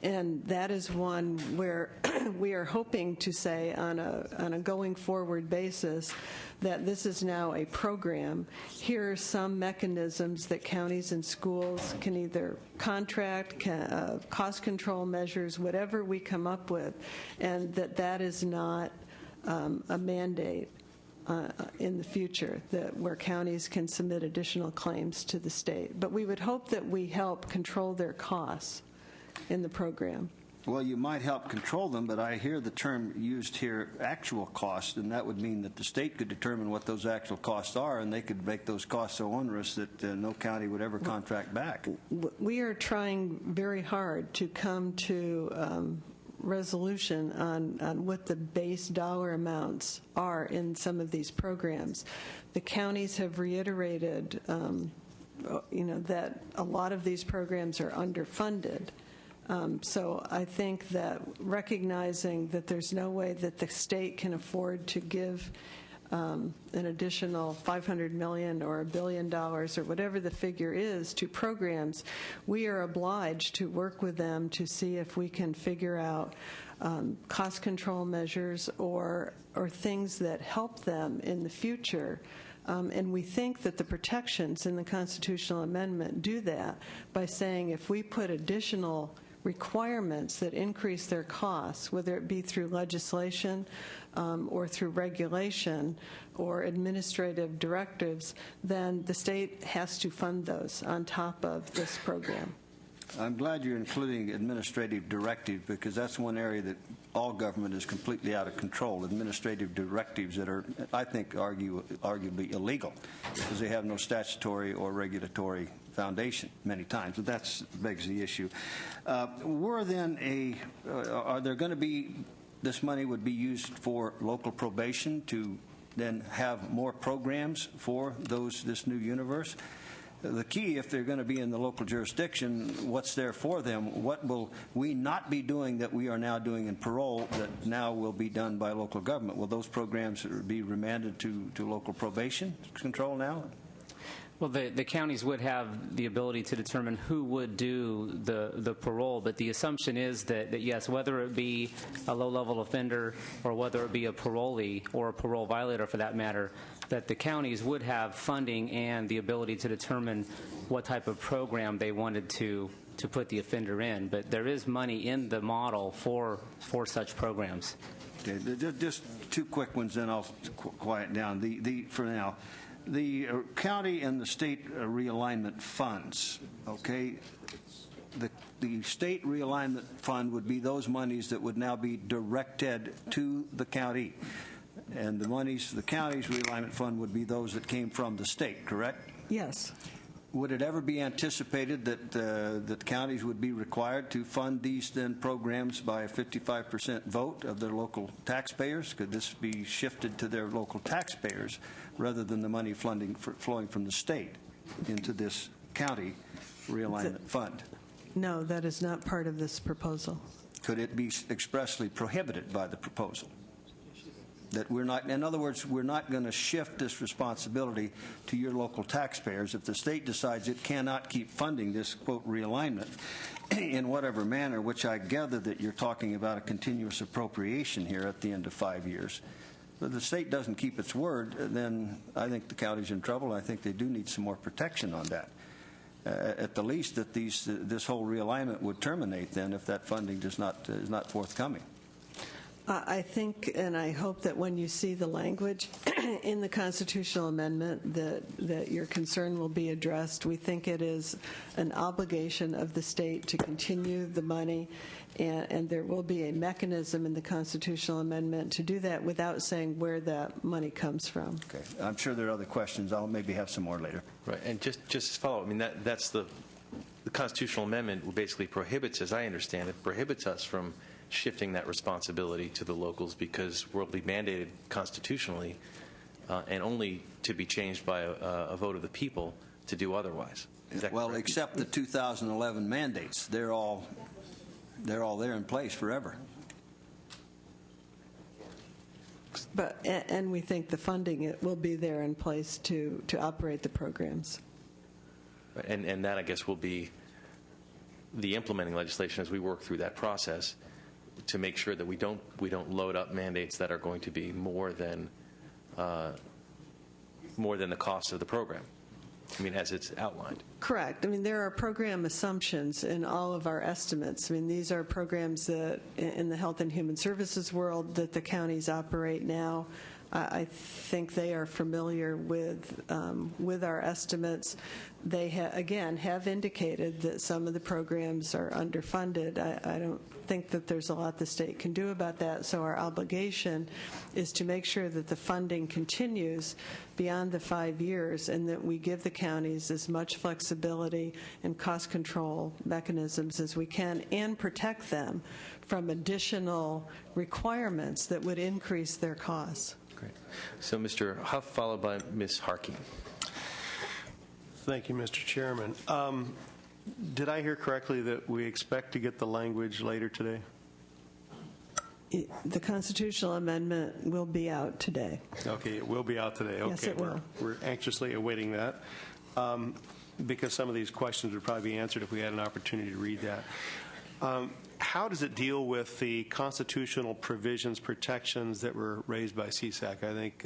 And that is one where we are hoping to say on a going forward basis that this is now a program. Here are some mechanisms that counties and schools can either contract, cost control measures, whatever we come up with, and that is not a mandate in the future, that where counties can submit additional claims to the state. But we would hope that we help control their costs in the program. Well, you might help control them, but I hear the term used here, actual cost, and that would mean that the state could determine what those actual costs are, and they could make those costs so onerous that no county would ever contract back. We are trying very hard to come to resolution on what the base dollar amounts are in some of these programs. The counties have reiterated that a lot of these programs are underfunded. So I think that recognizing that there's no way that the state can afford to give an additional $500 million or $1 billion or whatever the figure is to programs, we are obliged to work with them to see if we can figure out cost control measures or things that help them in the future. And we think that the protections in the constitutional amendment do that by saying if we put additional requirements that increase their costs, whether it be through legislation or through regulation or administrative directives, then the state has to fund those on top of this program. I'm glad you're including administrative directive, because that's one area that all government is completely out of control. Administrative directives that are, I think, arguably illegal because they have no statutory or regulatory foundation many times. But that begs the issue. Are there going to be, this money would be used for local probation to then have more programs for this new universe? The key, if they're going to be in the local jurisdiction, what's there for them? What will we not be doing that we are now doing in parole that now will be done by local government? Will those programs be remanded to local probation control now? Well, the counties would have the ability to determine who would do the parole, but the assumption is that yes, whether it be a low-level offender or whether it be a parolee or a parole violator for that matter, that the counties would have funding and the ability to determine what type of program they wanted to put the offender in. But there is money in the model for such programs. Okay, just two quick ones, then I'll quiet down. For now, the county and the state realignment funds, okay? The state realignment fund would be those monies that would now be directed to the county. And the county's realignment fund would be those that came from the state, correct? Yes. Would it ever be anticipated that counties would be required to fund these then programs by a 55% vote of their local taxpayers? Could this be shifted to their local taxpayers rather than the money flowing from the state into this county realignment fund? No, that is not part of this proposal. Could it be expressly prohibited by the proposal? That we're not, in other words, we're not going to shift this responsibility to your local taxpayers. If the state decides it cannot keep funding this, quote, realignment in whatever manner, which I gather that you're talking about a continuous appropriation here at the end of 5 years, but the state doesn't keep its word, then I think the county's in trouble. I think they do need some more protection on that. At the least, that this whole realignment would terminate then if that funding is not forthcoming. I think and I hope that when you see the language in the constitutional amendment that your concern will be addressed. We think it is an obligation of the state to continue the money, and there will be a mechanism in the constitutional amendment to do that without saying where that money comes from. Okay. I'm sure there are other questions. I'll maybe have some more later. Right, and just to follow, I mean, that's the constitutional amendment basically prohibits, as I understand it, prohibits us from shifting that responsibility to the locals because we'll be mandated constitutionally and only to be changed by a vote of the people to do otherwise. Is that well, correct? except the 2011 mandates. They're all there in place forever. But and we think the funding it will be there in place to operate the programs. And that, I guess, will be the implementing legislation as we work through that process to make sure that we don't load up mandates that are going to be more than the cost of the program. I mean, as it's outlined. Correct. I mean, there are program assumptions in all of our estimates. I mean, these are programs that in the health and human services world that the counties operate now. I think they are familiar with our estimates. They again have indicated that some of the programs are underfunded. I don't think that there's a lot the state can do about that. So our obligation is to make sure that the funding continues beyond the 5 years, and that we give the counties as much flexibility and cost control mechanisms as we can, and protect them from additional requirements that would increase their costs. Great. So Mr. Huff, followed by Ms. Harkey. Thank you, Mr. Chairman. Did I hear correctly that we expect to get the language later today? The constitutional amendment will be out today. Okay, it will be out today. Okay, Yes, it will. We're anxiously awaiting that because some of these questions would probably be answered if we had an opportunity to read that. How does it deal with the constitutional provisions, protections that were raised by CSAC? I think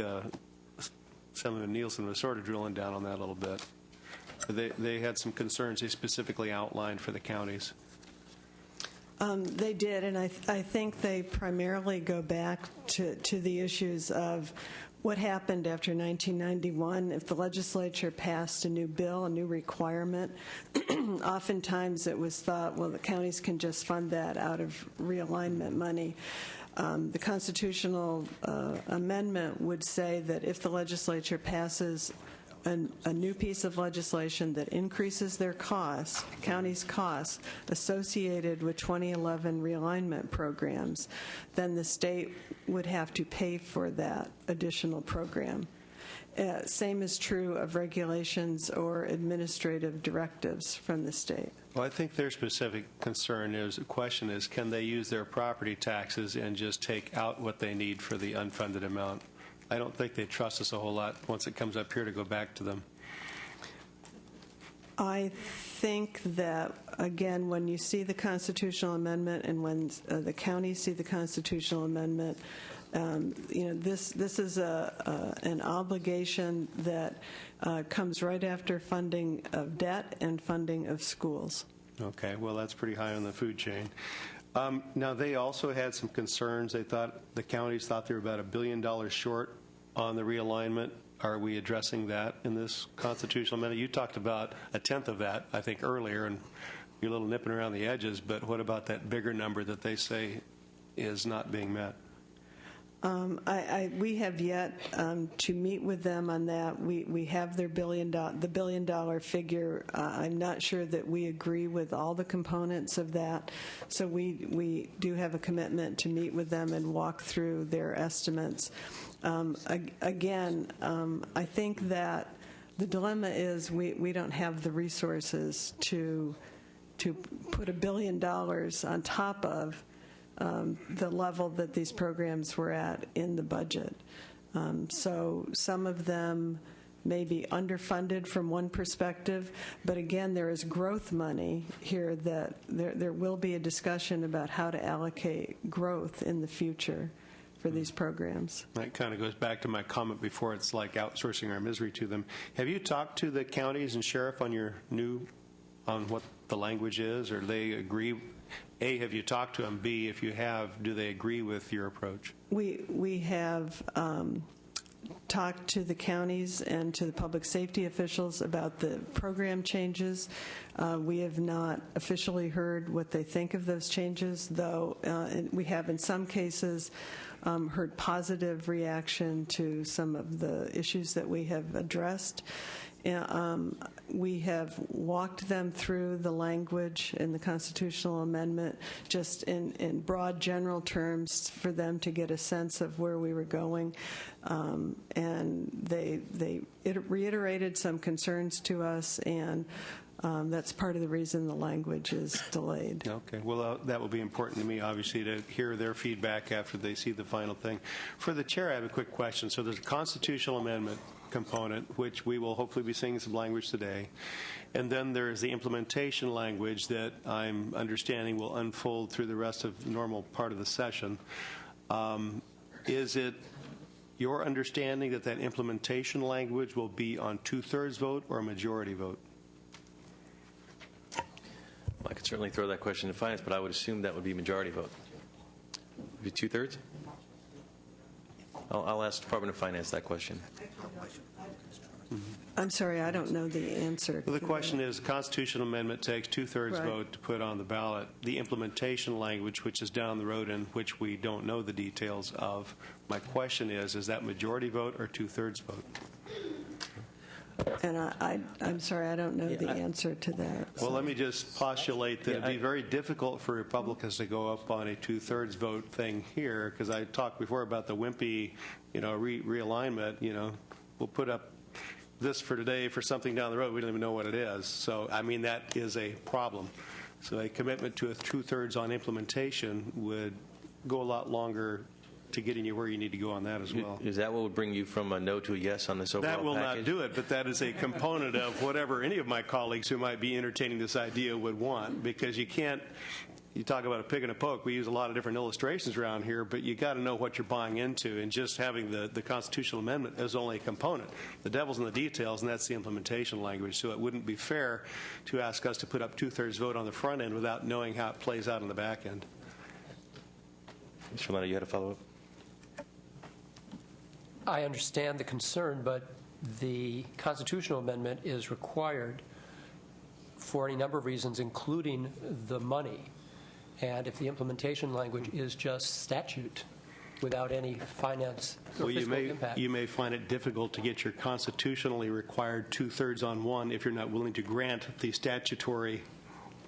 Senator Nielsen was sort of drilling down on that a little bit. They had some concerns they specifically outlined for the counties. They did, and I think they primarily go back to the issues of what happened after 1991, if the legislature passed a new bill, a new requirement, oftentimes it was thought, well, the counties can just fund that out of realignment money. The constitutional amendment would say that if the legislature passes a new piece of legislation that increases their costs, counties' costs associated with 2011 realignment programs, then the state would have to pay for that additional program. Same is true of regulations or administrative directives from the state. Well, I think their specific concern is, the question is, can they use their property taxes and just take out what they need for the unfunded amount? I don't think they trust us a whole lot once it comes up here to go back to them. I think that, again, when you see the constitutional amendment and when the counties see the constitutional amendment, this is an obligation that comes right after funding of debt and funding of schools. Okay, well, that's pretty high on the food chain. Now, they also had some concerns. They thought, the counties thought they were about $1 billion short on the realignment. Are we addressing that in this constitutional amendment? You talked about a tenth of that, I think, earlier, and you're a little nipping around the edges, but what about that bigger number that they say is not being met? We have yet to meet with them on that. We have their $1 billion figure. I'm not sure that we agree with all the components of that. So we do have a commitment to meet with them and walk through their estimates. Again, I think that the dilemma is we don't have the resources to put $1 billion on top of the level that these programs were at in the budget. So some of them may be underfunded from one perspective, but again, there is growth money here that there will be a discussion about how to allocate growth in the future for these programs. That kind of goes back to my comment before. It's like outsourcing our misery to them. Have you talked to the counties and sheriff on what the language is, or do they agree? A, have you talked to them? B, if you have, do they agree with your approach? We have talked to the counties and to the public safety officials about the program changes. We have not officially heard what they think of those changes, though we have in some cases heard positive reaction to some of the issues that we have addressed. We have walked them through the language in the constitutional amendment just in broad general terms for them to get a sense of where we were going. And they reiterated some concerns to us, and that's part of the reason the language is delayed. Okay. Well, that will be important to me, obviously, to hear their feedback after they see the final thing. For the chair, I have a quick question. So there's a constitutional amendment component, which we will hopefully be seeing some language today. And then there's the implementation language that I'm understanding will unfold through the rest of the normal part of the session. Is it your understanding that that implementation language will be on 2/3 vote or a majority vote? I could certainly throw that question to finance, but I would assume that would be majority vote. Would be 2/3? I'll ask the Department of Finance that question. I'm sorry, I don't know the answer. Well, the question is, the constitutional amendment takes 2/3 Right. vote to put on the ballot. The implementation language, which is down the road and which we don't know the details of, my question is that majority vote or 2/3 vote? And I'm sorry, I don't know the answer to that. Well, let me just postulate that it'd be very difficult for Republicans to go up on a 2/3 vote thing here, because I talked before about the wimpy, realignment. We'll put up this for today for something down the road. We don't even know what it is. So, I mean, that is a problem. So a commitment to a 2/3 on implementation would go a lot longer to getting you where you need to go on that as well. Is that what would bring you from a no to a yes on this overall That will package? not do it, but that is a component of whatever any of my colleagues who might be entertaining this idea would want, because you can't, you talk about a pig and a poke, we use a lot of different illustrations around here, but you got to know what you're buying into, and just having the constitutional amendment is only a component. The devil's in the details, and that's the implementation language, so it wouldn't be fair to ask us to put up 2/3 vote on the front end without knowing how it plays out on the back end. Mr. Leno, you had a follow-up? I understand the concern, but the constitutional amendment is required for any number of reasons, including the money. And if the implementation language is just statute without any finance or Well, fiscal impact. you may find it difficult to get your constitutionally required two-thirds on one if you're not willing to grant the statutory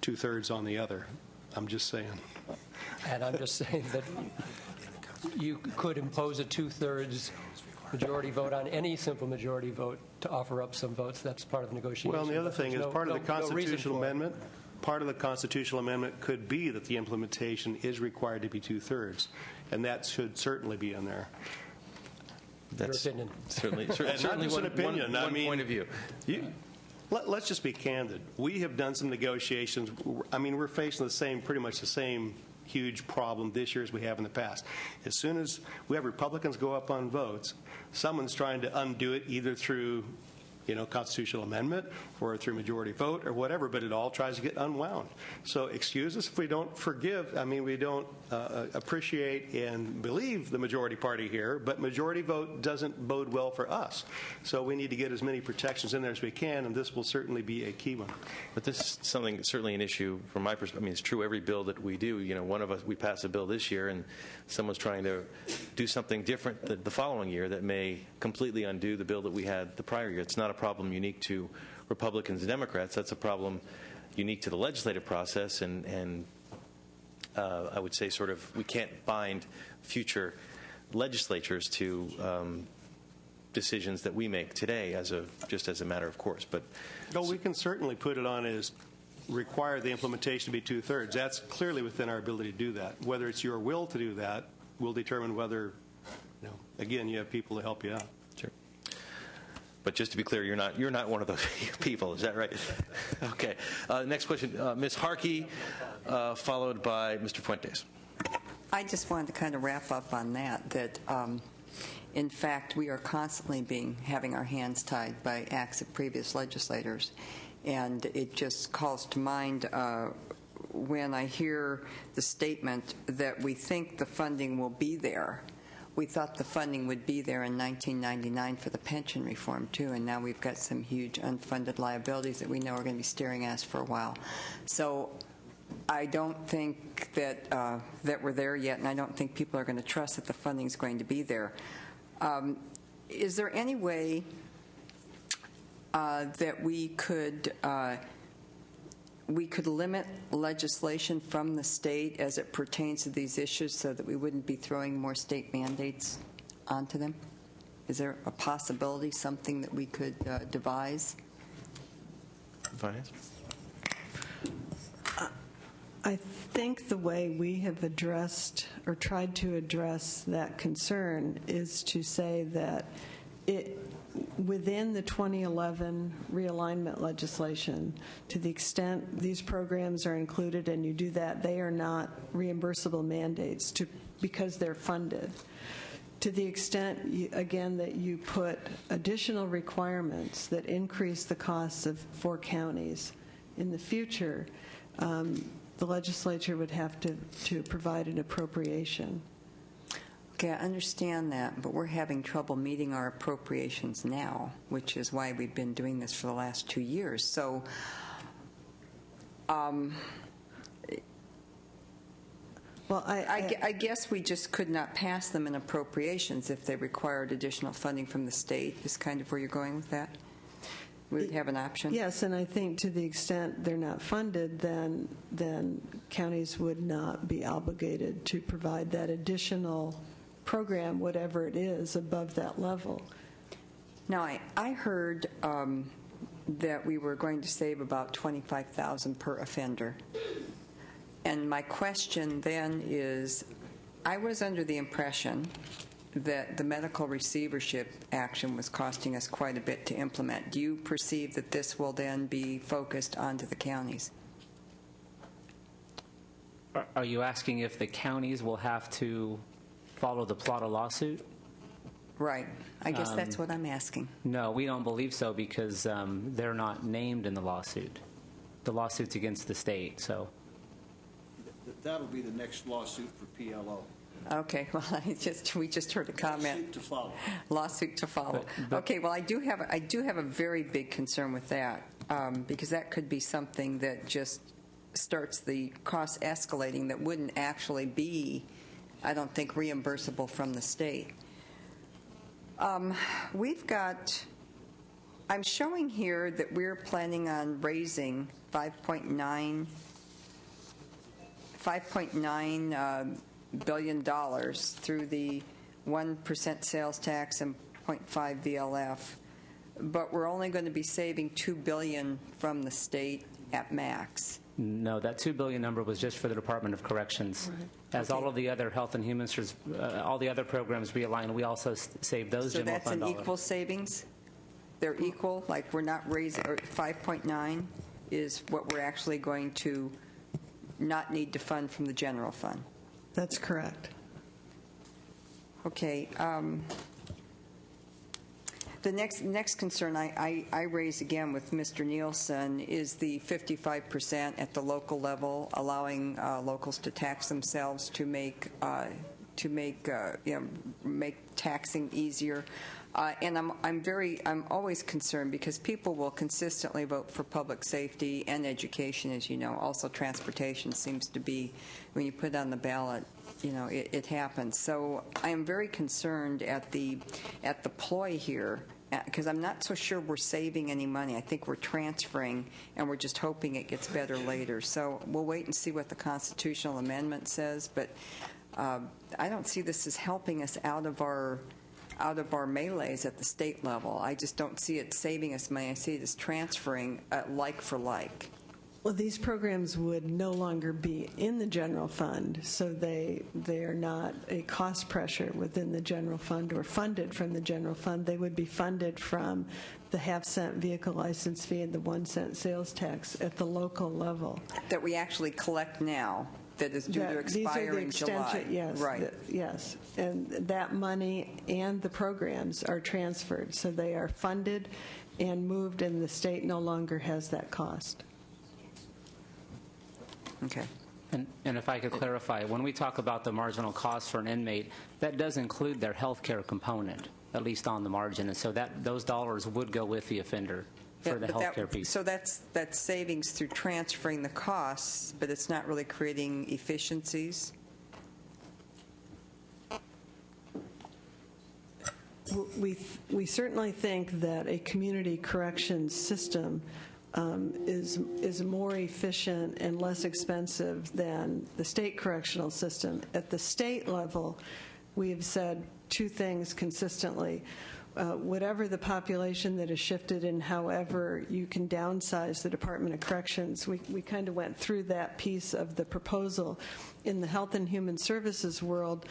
two-thirds on the other. I'm just saying. And I'm just saying that you could impose a two-thirds majority vote on any simple majority vote to offer up some votes. That's part of the negotiation. Well, and the other thing is part of the no reason constitutional for it. amendment. Part of the constitutional amendment could be that the implementation is required to be two-thirds, and that should certainly be in there. That's Your opinion. certainly And not certainly just an one opinion. I mean, point of view. Let's just be candid. We have done some negotiations. I mean, we're facing pretty much the same huge problem this year as we have in the past. As soon as we have Republicans go up on votes, someone's trying to undo it either through constitutional amendment or through majority vote or whatever, but it all tries to get unwound. So excuse us if we don't forgive. I mean, we don't appreciate and believe the majority party here, but majority vote doesn't bode well for us. So we need to get as many protections in there as we can, and this will certainly be a key one. But this is certainly an issue from my perspective. I mean, it's true every bill that we do. One of us, we pass a bill this year, and someone's trying to do something different the following year that may completely undo the bill that we had the prior year. It's not a problem unique to Republicans and Democrats. That's a problem unique to the legislative process, and I would say sort of we can't bind future legislatures to decisions that we make today just as a matter of course. But No, we can certainly put it on as require the implementation to be two-thirds. That's clearly within our ability to do that. Whether it's your will to do that will determine whether, again, you have people to help you out. Sure. But just to be clear, you're not one of those people. Is that right? Okay. Next question, Ms. Harkey, followed by Mr. Fuentes. I just wanted to kind of wrap up on that in fact, we are constantly having our hands tied by acts of previous legislators. And it just calls to mind when I hear the statement that we think the funding will be there. We thought the funding would be there in 1999 for the pension reform, too, and now we've got some huge unfunded liabilities that we know are going to be staring at us for a while. So I don't think that that we're there yet, and I don't think people are going to trust that the funding is going to be there. Is there any way that we could limit legislation from the state as it pertains to these issues so that we wouldn't be throwing more state mandates onto them? Is there a possibility, something that we could devise? Finance? I think the way we have addressed or tried to address that concern is to say that within the 2011 realignment legislation, to the extent these programs are included and you do that, they are not reimbursable mandates because they're funded. To the extent, again, that you put additional requirements that increase the costs for counties in the future, the legislature would have to provide an appropriation. Okay, I understand that, but we're having trouble meeting our appropriations now, which is why we've been doing this for the last 2 years. So, well, I guess we just could not pass them in appropriations if they required additional funding from the state, is kind of where you're going with that? We would have an option? Yes, and I think to the extent they're not funded, then counties would not be obligated to provide that additional program, whatever it is, above that level. Now, I heard that we were going to save about $25,000 per offender. And my question then is, I was under the impression that the medical receivership action was costing us quite a bit to implement. Do you perceive that this will then be focused onto the counties? Are you asking if the counties will have to follow the Plata lawsuit? Right. I guess that's what I'm asking. No, we don't believe so because they're not named in the lawsuit. The lawsuit's against the state, so. That'll be the next lawsuit for PLO. Okay, well, we just heard a comment. Lawsuit to follow. Lawsuit to follow. Okay, well, I do have a very big concern with that, because that could be something that just starts the cost escalating that wouldn't actually be, I don't think, reimbursable from the state. We've got, I'm showing here that we're planning on raising $5.9 billion through the 1% sales tax and 0.5 VLF, but we're only going to be saving $2 billion from the state at max. No, that $2 billion number was just for the Department of Corrections. Right. As Okay. all of the other health and human services, all the other programs realign, we also save those So general that's fund an dollars. equal savings? They're equal? Like we're not raising, or 5.9 is what we're actually going to not need to fund from the general fund? That's correct. Okay. The next concern I raise again with Mr. Nielsen is the 55% at the local level, allowing locals to tax themselves to make taxing easier. And I'm always concerned because people will consistently vote for public safety and education, as you know. Also, transportation seems to be, when you put it on the ballot, it happens. So I am very concerned at the ploy here, because I'm not so sure we're saving any money. I think we're transferring, and we're just hoping it gets better later. So we'll wait and see what the constitutional amendment says. But I don't see this as helping us out of our melees at the state level. I just don't see it saving us money. I see it as transferring like for like. Well, these programs would no longer be in the general fund, so they are not a cost pressure within the general fund or funded from the general fund. They would be funded from the half-cent vehicle license fee and the 1 cent sales tax at the local level. That we actually collect now, that is due to expire in July. Yes, right. Yes, and that money and the programs are transferred, so they are funded and moved, and the state no longer has that cost. Okay. And if I could clarify, when we talk about the marginal cost for an inmate, that does include their health care component, at least on the margin. And so those dollars would go with the offender for the but health care piece. So that's savings through transferring the costs, but it's not really creating efficiencies? We certainly think that a community corrections system is more efficient and less expensive than the state correctional system. At the state level, we have said two things consistently. Whatever the population that is shifted and however you can downsize the Department of Corrections, we kind of went through that piece of the proposal. In the Health and Human Services world,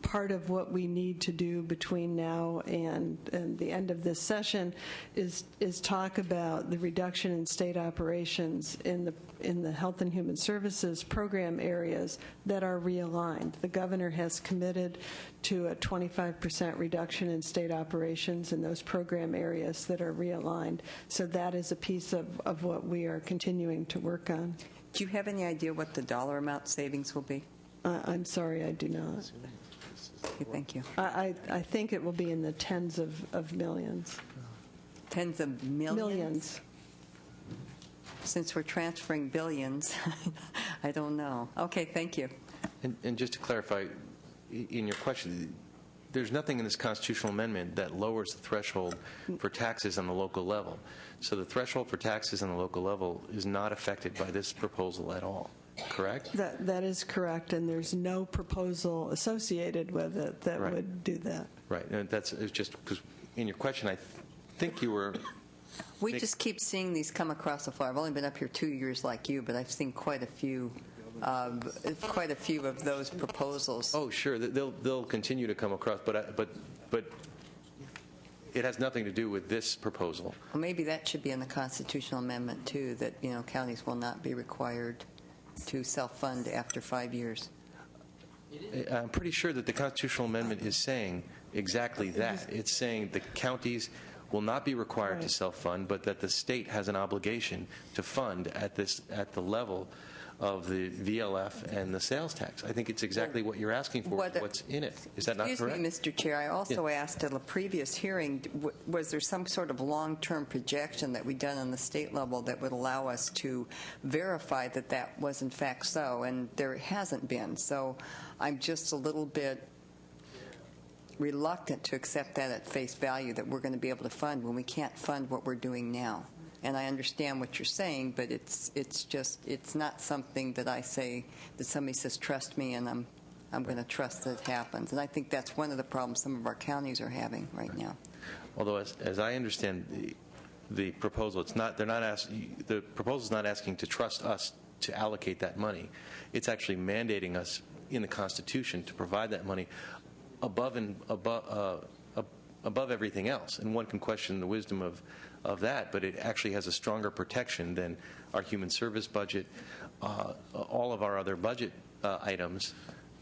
part of what we need to do between now and the end of this session is talk about the reduction in state operations in the Health and Human Services program areas that are realigned. The governor has committed to a 25% reduction in state operations in those program areas that are realigned. So that is a piece of what we are continuing to work on. Do you have any idea what the dollar amount savings will be? I'm sorry, I do not. Okay, thank you. I think it will be in the tens of millions. Tens of millions? Millions. Since we're transferring billions, I don't know. Okay, thank you. And just to clarify, in your question, there's nothing in this constitutional amendment that lowers the threshold for taxes on the local level. So the threshold for taxes on the local level is not affected by this proposal at all, correct? That is correct, and there's no proposal associated with it that Right. would do that. Right. And it's just because in your question, I think you were. We just keep seeing these come across the floor. I've only been up here 2 years like you, but I've seen quite a few of those proposals. Oh, sure. They'll continue to come across, but it has nothing to do with this proposal. Well, maybe that should be in the constitutional amendment too, that counties will not be required to self-fund after 5 years. I'm pretty sure that the constitutional amendment is saying exactly that. It's saying the counties will not be required to self-fund, but that the state has an obligation to fund at the level of the VLF and the sales tax. I think it's exactly what you're asking for, what's in it. Is that not correct? Excuse me, Mr. Chair. I also asked at a previous hearing, was there some sort of long-term projection that we done on the state level that would allow us to verify that that was in fact so? And there hasn't been. So I'm just a little bit reluctant to accept that at face value, that we're going to be able to fund when we can't fund what we're doing now. And I understand what you're saying, but it's not something that I say, that somebody says, trust me, and I'm going to trust that it happens. And I think that's one of the problems some of our counties are having right now. Although, as I understand the proposal, it's not. They're not asking. The proposal is not asking to trust us to allocate that money. It's actually mandating us in the Constitution to provide that money above everything else. And one can question the wisdom of that, but it actually has a stronger protection than our human service budget, all of our other budget items.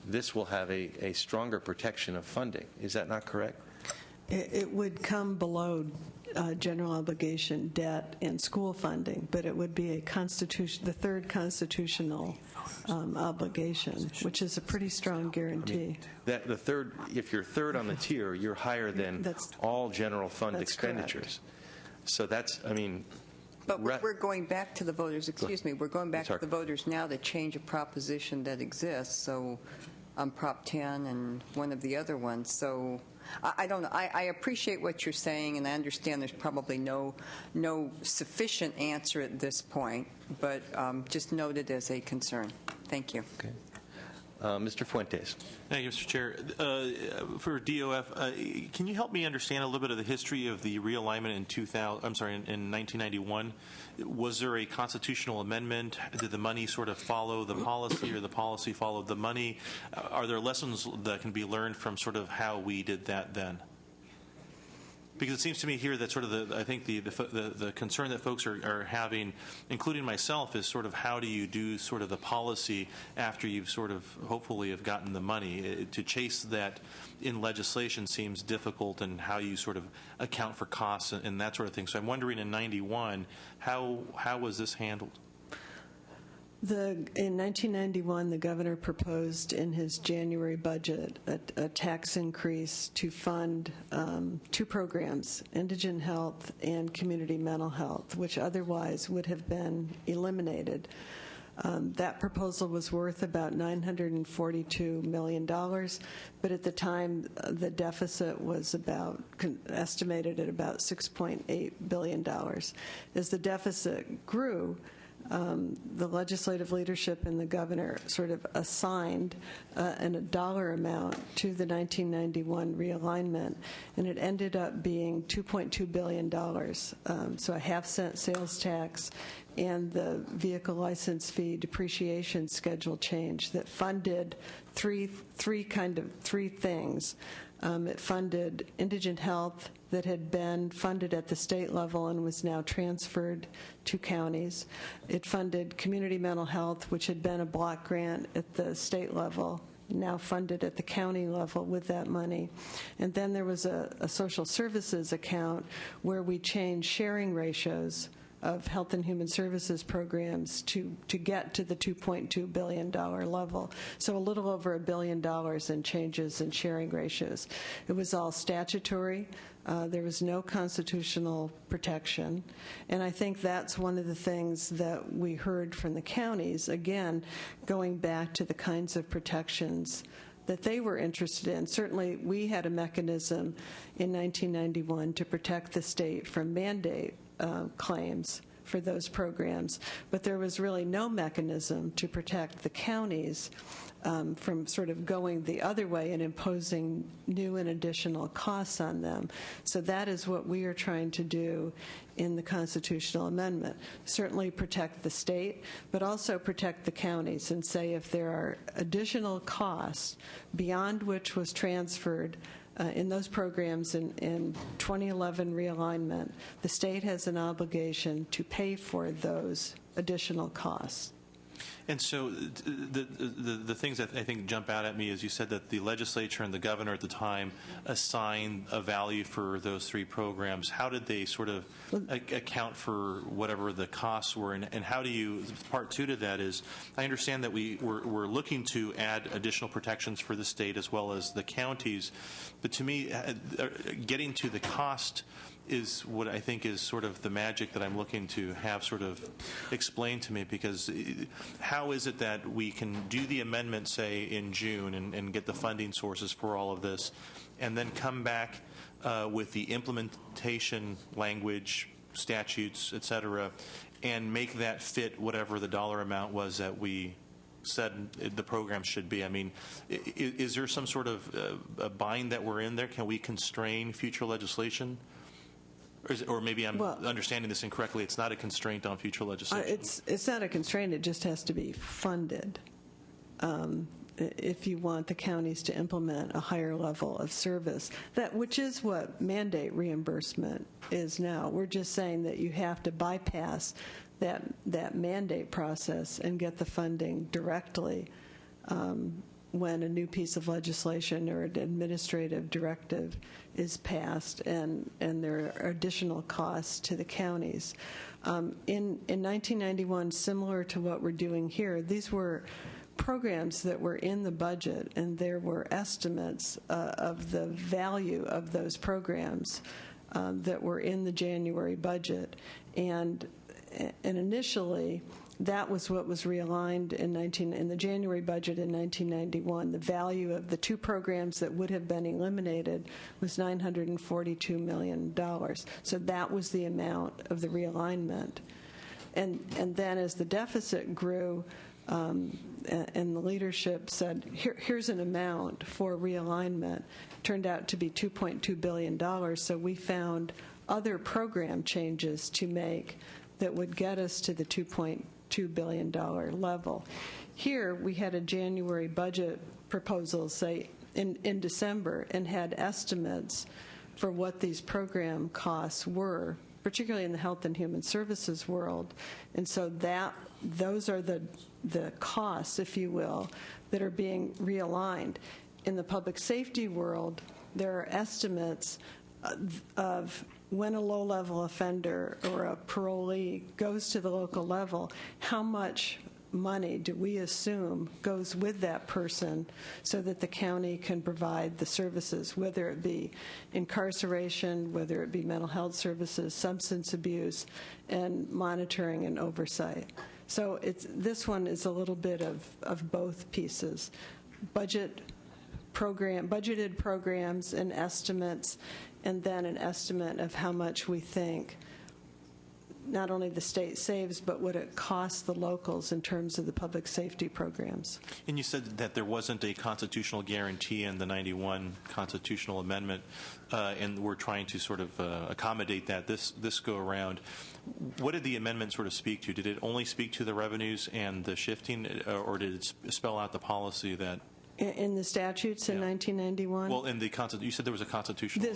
This will have a stronger protection of funding. Is that not correct? It would come below general obligation debt and school funding, but it would be the third constitutional obligation, which is a pretty strong guarantee. The third, if you're third on the tier, you're higher than all general fund expenditures. Correct. So that's, But we're going back to the voters, excuse me, we're going back to the voters now to change a proposition that exists, so on Prop 10 and one of the other ones. So I don't know. I appreciate what you're saying, and I understand there's probably no sufficient answer at this point, but just note it as a concern. Thank you. Okay. Mr. Fuentes. Thank you, Mr. Chair. For DOF, can you help me understand a little bit of the history of the realignment in 1991? Was there a constitutional amendment? Did the money sort of follow the policy, or the policy followed the money? Are there lessons that can be learned from sort of how we did that then? Because it seems to me here that sort of I think the concern that folks are having, including myself, is sort of how do you do sort of the policy after you've sort of hopefully have gotten the money. To chase that in legislation seems difficult, and how you sort of account for costs and that sort of thing. So I'm wondering in 91, how was this handled? In 1991, the governor proposed in his January budget a tax increase to fund two programs, indigent health and community mental health, which otherwise would have been eliminated. That proposal was worth about $942 million, but at the time the deficit was estimated at about $6.8 billion. As the deficit grew, the legislative leadership and the governor sort of assigned a dollar amount to the 1991 realignment, and it ended up being $2.2 billion. So a half-cent sales tax and the vehicle license fee depreciation schedule change that funded three things. It funded indigent health that had been funded at the state level and was now transferred to counties. It funded community mental health, which had been a block grant at the state level, now funded at the county level with that money. And then there was a social services account where we changed sharing ratios of health and human services programs to get to the $2.2 billion level. So a little over $1 billion in changes in sharing ratios. It was all statutory. There was no constitutional protection. And I think that's one of the things that we heard from the counties, again, going back to the kinds of protections that they were interested in. Certainly, we had a mechanism in 1991 to protect the state from mandate claims for those programs, but there was really no mechanism to protect the counties from sort of going the other way and imposing new and additional costs on them. So that is what we are trying to do in the constitutional amendment. Certainly protect the state, but also protect the counties and say if there are additional costs beyond which was transferred in those programs in 2011 realignment, the state has an obligation to pay for those additional costs. And so the things that I think jump out at me is you said that the legislature and the governor at the time assigned a value for those 3 programs. How did they sort of account for whatever the costs were? And how do you, part 2 to that is, I understand that we're looking to add additional protections for the state as well as the counties. But to me, getting to the cost is what I think is sort of the magic that I'm looking to have sort of explained to me, because how is it that we can do the amendment, say, in June and get the funding sources for all of this, and then come back with the implementation language, statutes, et cetera, and make that fit whatever the dollar amount was that we said the program should be? I mean, is there some sort of a bind that we're in there? Can we constrain future legislation? Or maybe I'm understanding this incorrectly. It's not a constraint on future legislation. It's not a constraint. It just has to be funded. If you want the counties to implement a higher level of service, which is what mandate reimbursement is now. We're just saying that you have to bypass that mandate process and get the funding directly when a new piece of legislation or an administrative directive is passed, and there are additional costs to the counties. In 1991, similar to what we're doing here, these were programs that were in the budget, and there were estimates of the value of those programs that were in the January budget. And initially, that was what was realigned in the January budget in 1991. The value of the 2 programs that would have been eliminated was $942 million. So that was the amount of the realignment. And then as the deficit grew, and the leadership said, here's an amount for realignment, turned out to be $2.2 billion. So we found other program changes to make that would get us to the $2.2 billion level. Here, we had a January budget proposal, say, in December, and had estimates for what these program costs were, particularly in the health and human services world. And so those are the costs, if you will, that are being realigned. In the public safety world, there are estimates of when a low-level offender or a parolee goes to the local level, how much money do we assume goes with that person so that the county can provide the services, whether it be incarceration, whether it be mental health services, substance abuse, and monitoring and oversight. So this one is a little bit of both pieces. Budgeted programs and estimates, and then an estimate of how much we think not only the state saves, but what it costs the locals in terms of the public safety programs. And you said that there wasn't a constitutional guarantee in the 91 constitutional amendment, and we're trying to sort of accommodate that this go around. What did the amendment sort of speak to? Did it only speak to the revenues and the shifting, or did it spell out the policy that... In the statutes in 1991? Well, in the you said there was a constitutional.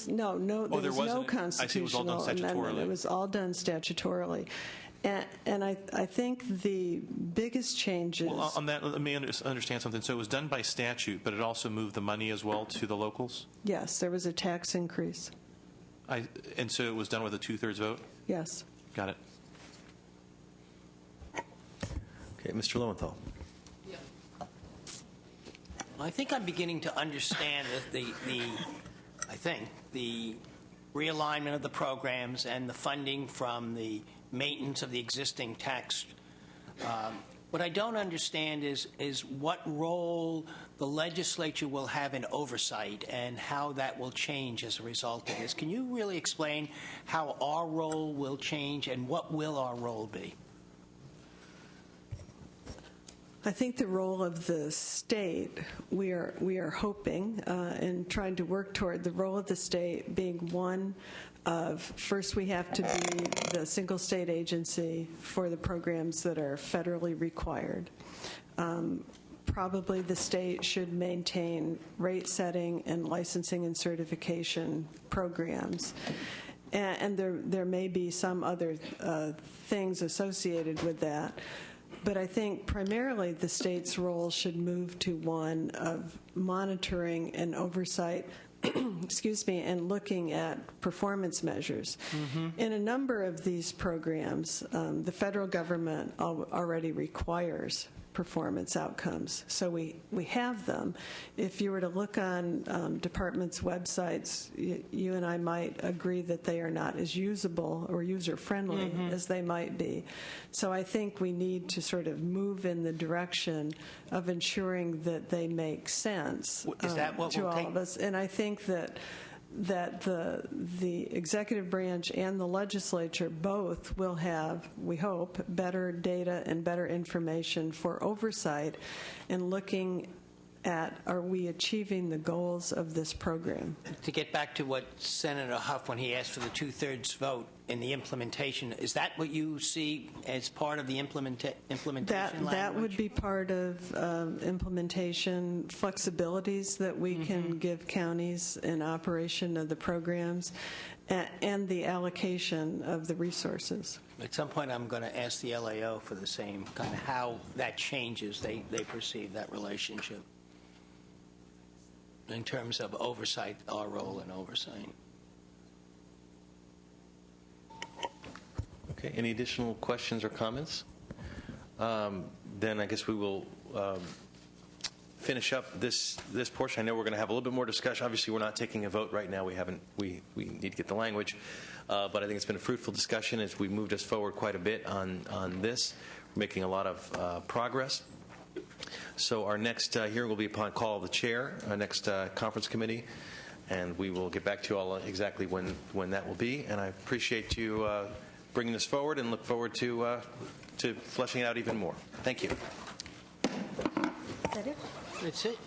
No, there was no constitutional I see it was all done statutorily. amendment. It was all done statutorily. And I think the biggest changes... Well, on that, let me understand something. So it was done by statute, but it also moved the money as well to the locals? Yes, there was a tax increase. And so it was done with a 2/3 vote? Yes. Got it. Okay, Mr. Lowenthal. I think I'm beginning to understand the realignment of the programs and the funding from the maintenance of the existing tax. What I don't understand is what role the legislature will have in oversight and how that will change as a result of this. Can you really explain how our role will change and what will our role be? I think the role of the state, we are hoping and trying to work toward the role of the state being one of, first we have to be the single state agency for the programs that are federally required. Probably the state should maintain rate setting and licensing and certification programs. And there may be some other things associated with that. But I think primarily the state's role should move to one of monitoring and oversight, excuse me, and looking at performance measures. In a number of these programs, the federal government already requires performance outcomes. So we have them. If you were to look on departments' websites, you and I might agree that they are not as usable or user-friendly as they might be. So I think we need to sort of move in the direction of ensuring that they make sense Is that what to will all take- of us. And I think that the executive branch and the legislature both will have, we hope, better data and better information for oversight and looking at, are we achieving the goals of this program? To get back to what Senator Huff, when he asked for the two-thirds vote in the implementation, is that what you see as part of the implementation That language? would be part of implementation flexibilities that we can give counties in operation of the programs and the allocation of the resources. At some point, I'm going to ask the LAO for the same, kind of how that changes, they perceive that relationship in terms of oversight, our role in oversight. Okay, any additional questions or comments? Then I guess we will finish up this portion. I know we're going to have a little bit more discussion. Obviously, we're not taking a vote right now. We need to get the language. But I think it's been a fruitful discussion as we moved us forward quite a bit on this. We're making a lot of progress. So our next hearing will be upon call of the chair, our next conference committee, and we will get back to you all exactly when that will be. And I appreciate you bringing this forward and look forward to fleshing it out even more. Thank you. Is that it? That's it.